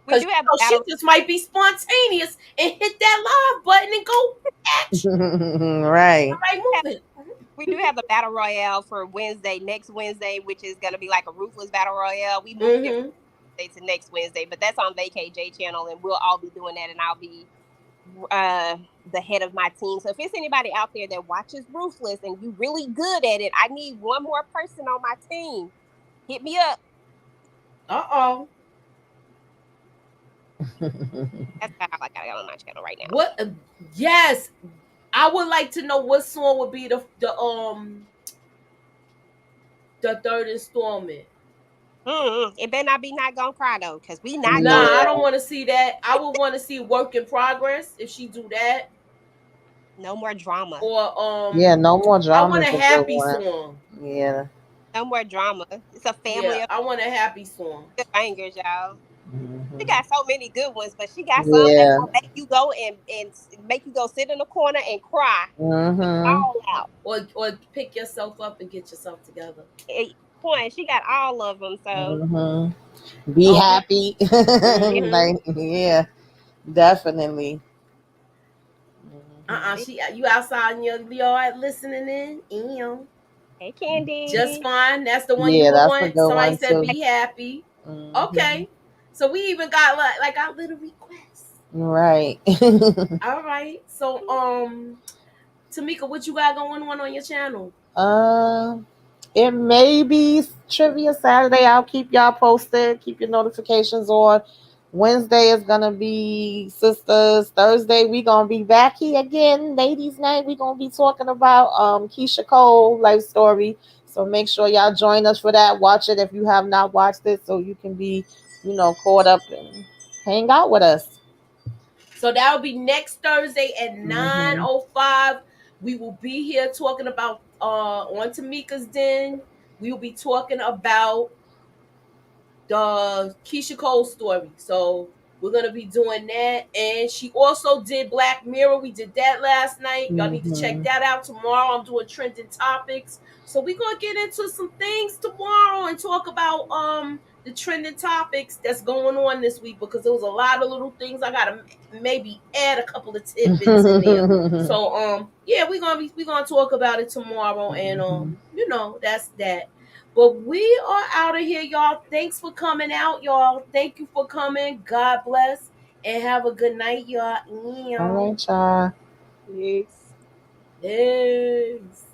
D: we
B: Cause
D: do have the
B: she
D: battle.
B: just might be spontaneous and hit that live button and go action.
C: Right.
B: All right, moving.
D: We do have the battle royale for Wednesday, next Wednesday, which is gonna be like a ruthless battle royale. We moved it from
B: Mm-hmm.
D: Wednesday to next Wednesday, but that's on VKJ channel, and we'll all be doing that, and I'll be the head of my team. So if it's anybody out there that watches Ruthless and you really good at it, I need one more person on my team. Hit me up.
B: Uh-oh.
D: That's all I got on my channel right now.
B: What? Yes, I would like to know what song would be the third installment.
D: It better not be Not Gonna Cry though, because we not
B: Nah,
D: doing
B: I
C: Yeah.
B: don't want to see that. I would want to see Work in Progress if she do that,
D: no more drama.
B: or
C: Yeah, no more
B: I
C: drama
B: want
C: is
B: a
C: a good
B: happy
C: one.
B: song.
C: Yeah.
D: No more drama. It's a
B: Yeah,
D: family of
B: I want a happy song.
D: good bangers, y'all. She
C: Mhm.
D: got so many good ones, but she got some that
C: Yeah.
D: will make you go and make you go sit in the corner and cry
C: Mhm.
D: all out.
B: Or pick yourself up and get yourself together.
D: Point. She got all of them. So
C: Mhm. Be
B: Okay.
C: happy.
D: yeah,
B: Mm-hmm.
C: Like, yeah, definitely. Mhm.
B: She you outside in your yard listening in. Ew.
D: hey
B: Just
D: Candy.
B: fine. That's the one you
C: Yeah,
B: would
C: that's a
B: want.
C: good
B: Somebody
C: one
B: said
C: too.
B: be happy.
C: Mhm.
B: Okay. So we even got like our little requests.
C: Right.
B: All right. So Tamika, what you got going on your channel?
C: Um, it may be trivia Saturday. I'll keep y'all posted. Keep your notifications on. Wednesday is gonna be sisters. Thursday we gonna be back here again, ladies' night. We gonna be talking about Keisha Cole life story. So make sure y'all join us for that. Watch it if you have not watched it, so you can be, caught up and hang out with us.
B: So that will be next Thursday at
C: Mm-hmm.
B: 9:05. We will be here talking about on Tamika's Den. We will be talking about the Keisha Cole story. So we're gonna be doing that. And she also did Black Mirror. We did that last night. Y'all need to check
C: Mm-hmm.
B: that out tomorrow. I'm doing trending topics. So we're gonna get into some things tomorrow and talk about the trending topics that's going on this week, because there was a lot of little things. I gotta maybe add a couple of tidbits in there. So yeah, we're gonna talk about it tomorrow, and that's that. But we are out of here, y'all. Thanks for coming out, y'all. Thank you for coming. God bless. And have a good night, y'all.
C: All right, y'all.
D: Yes.
B: Peace.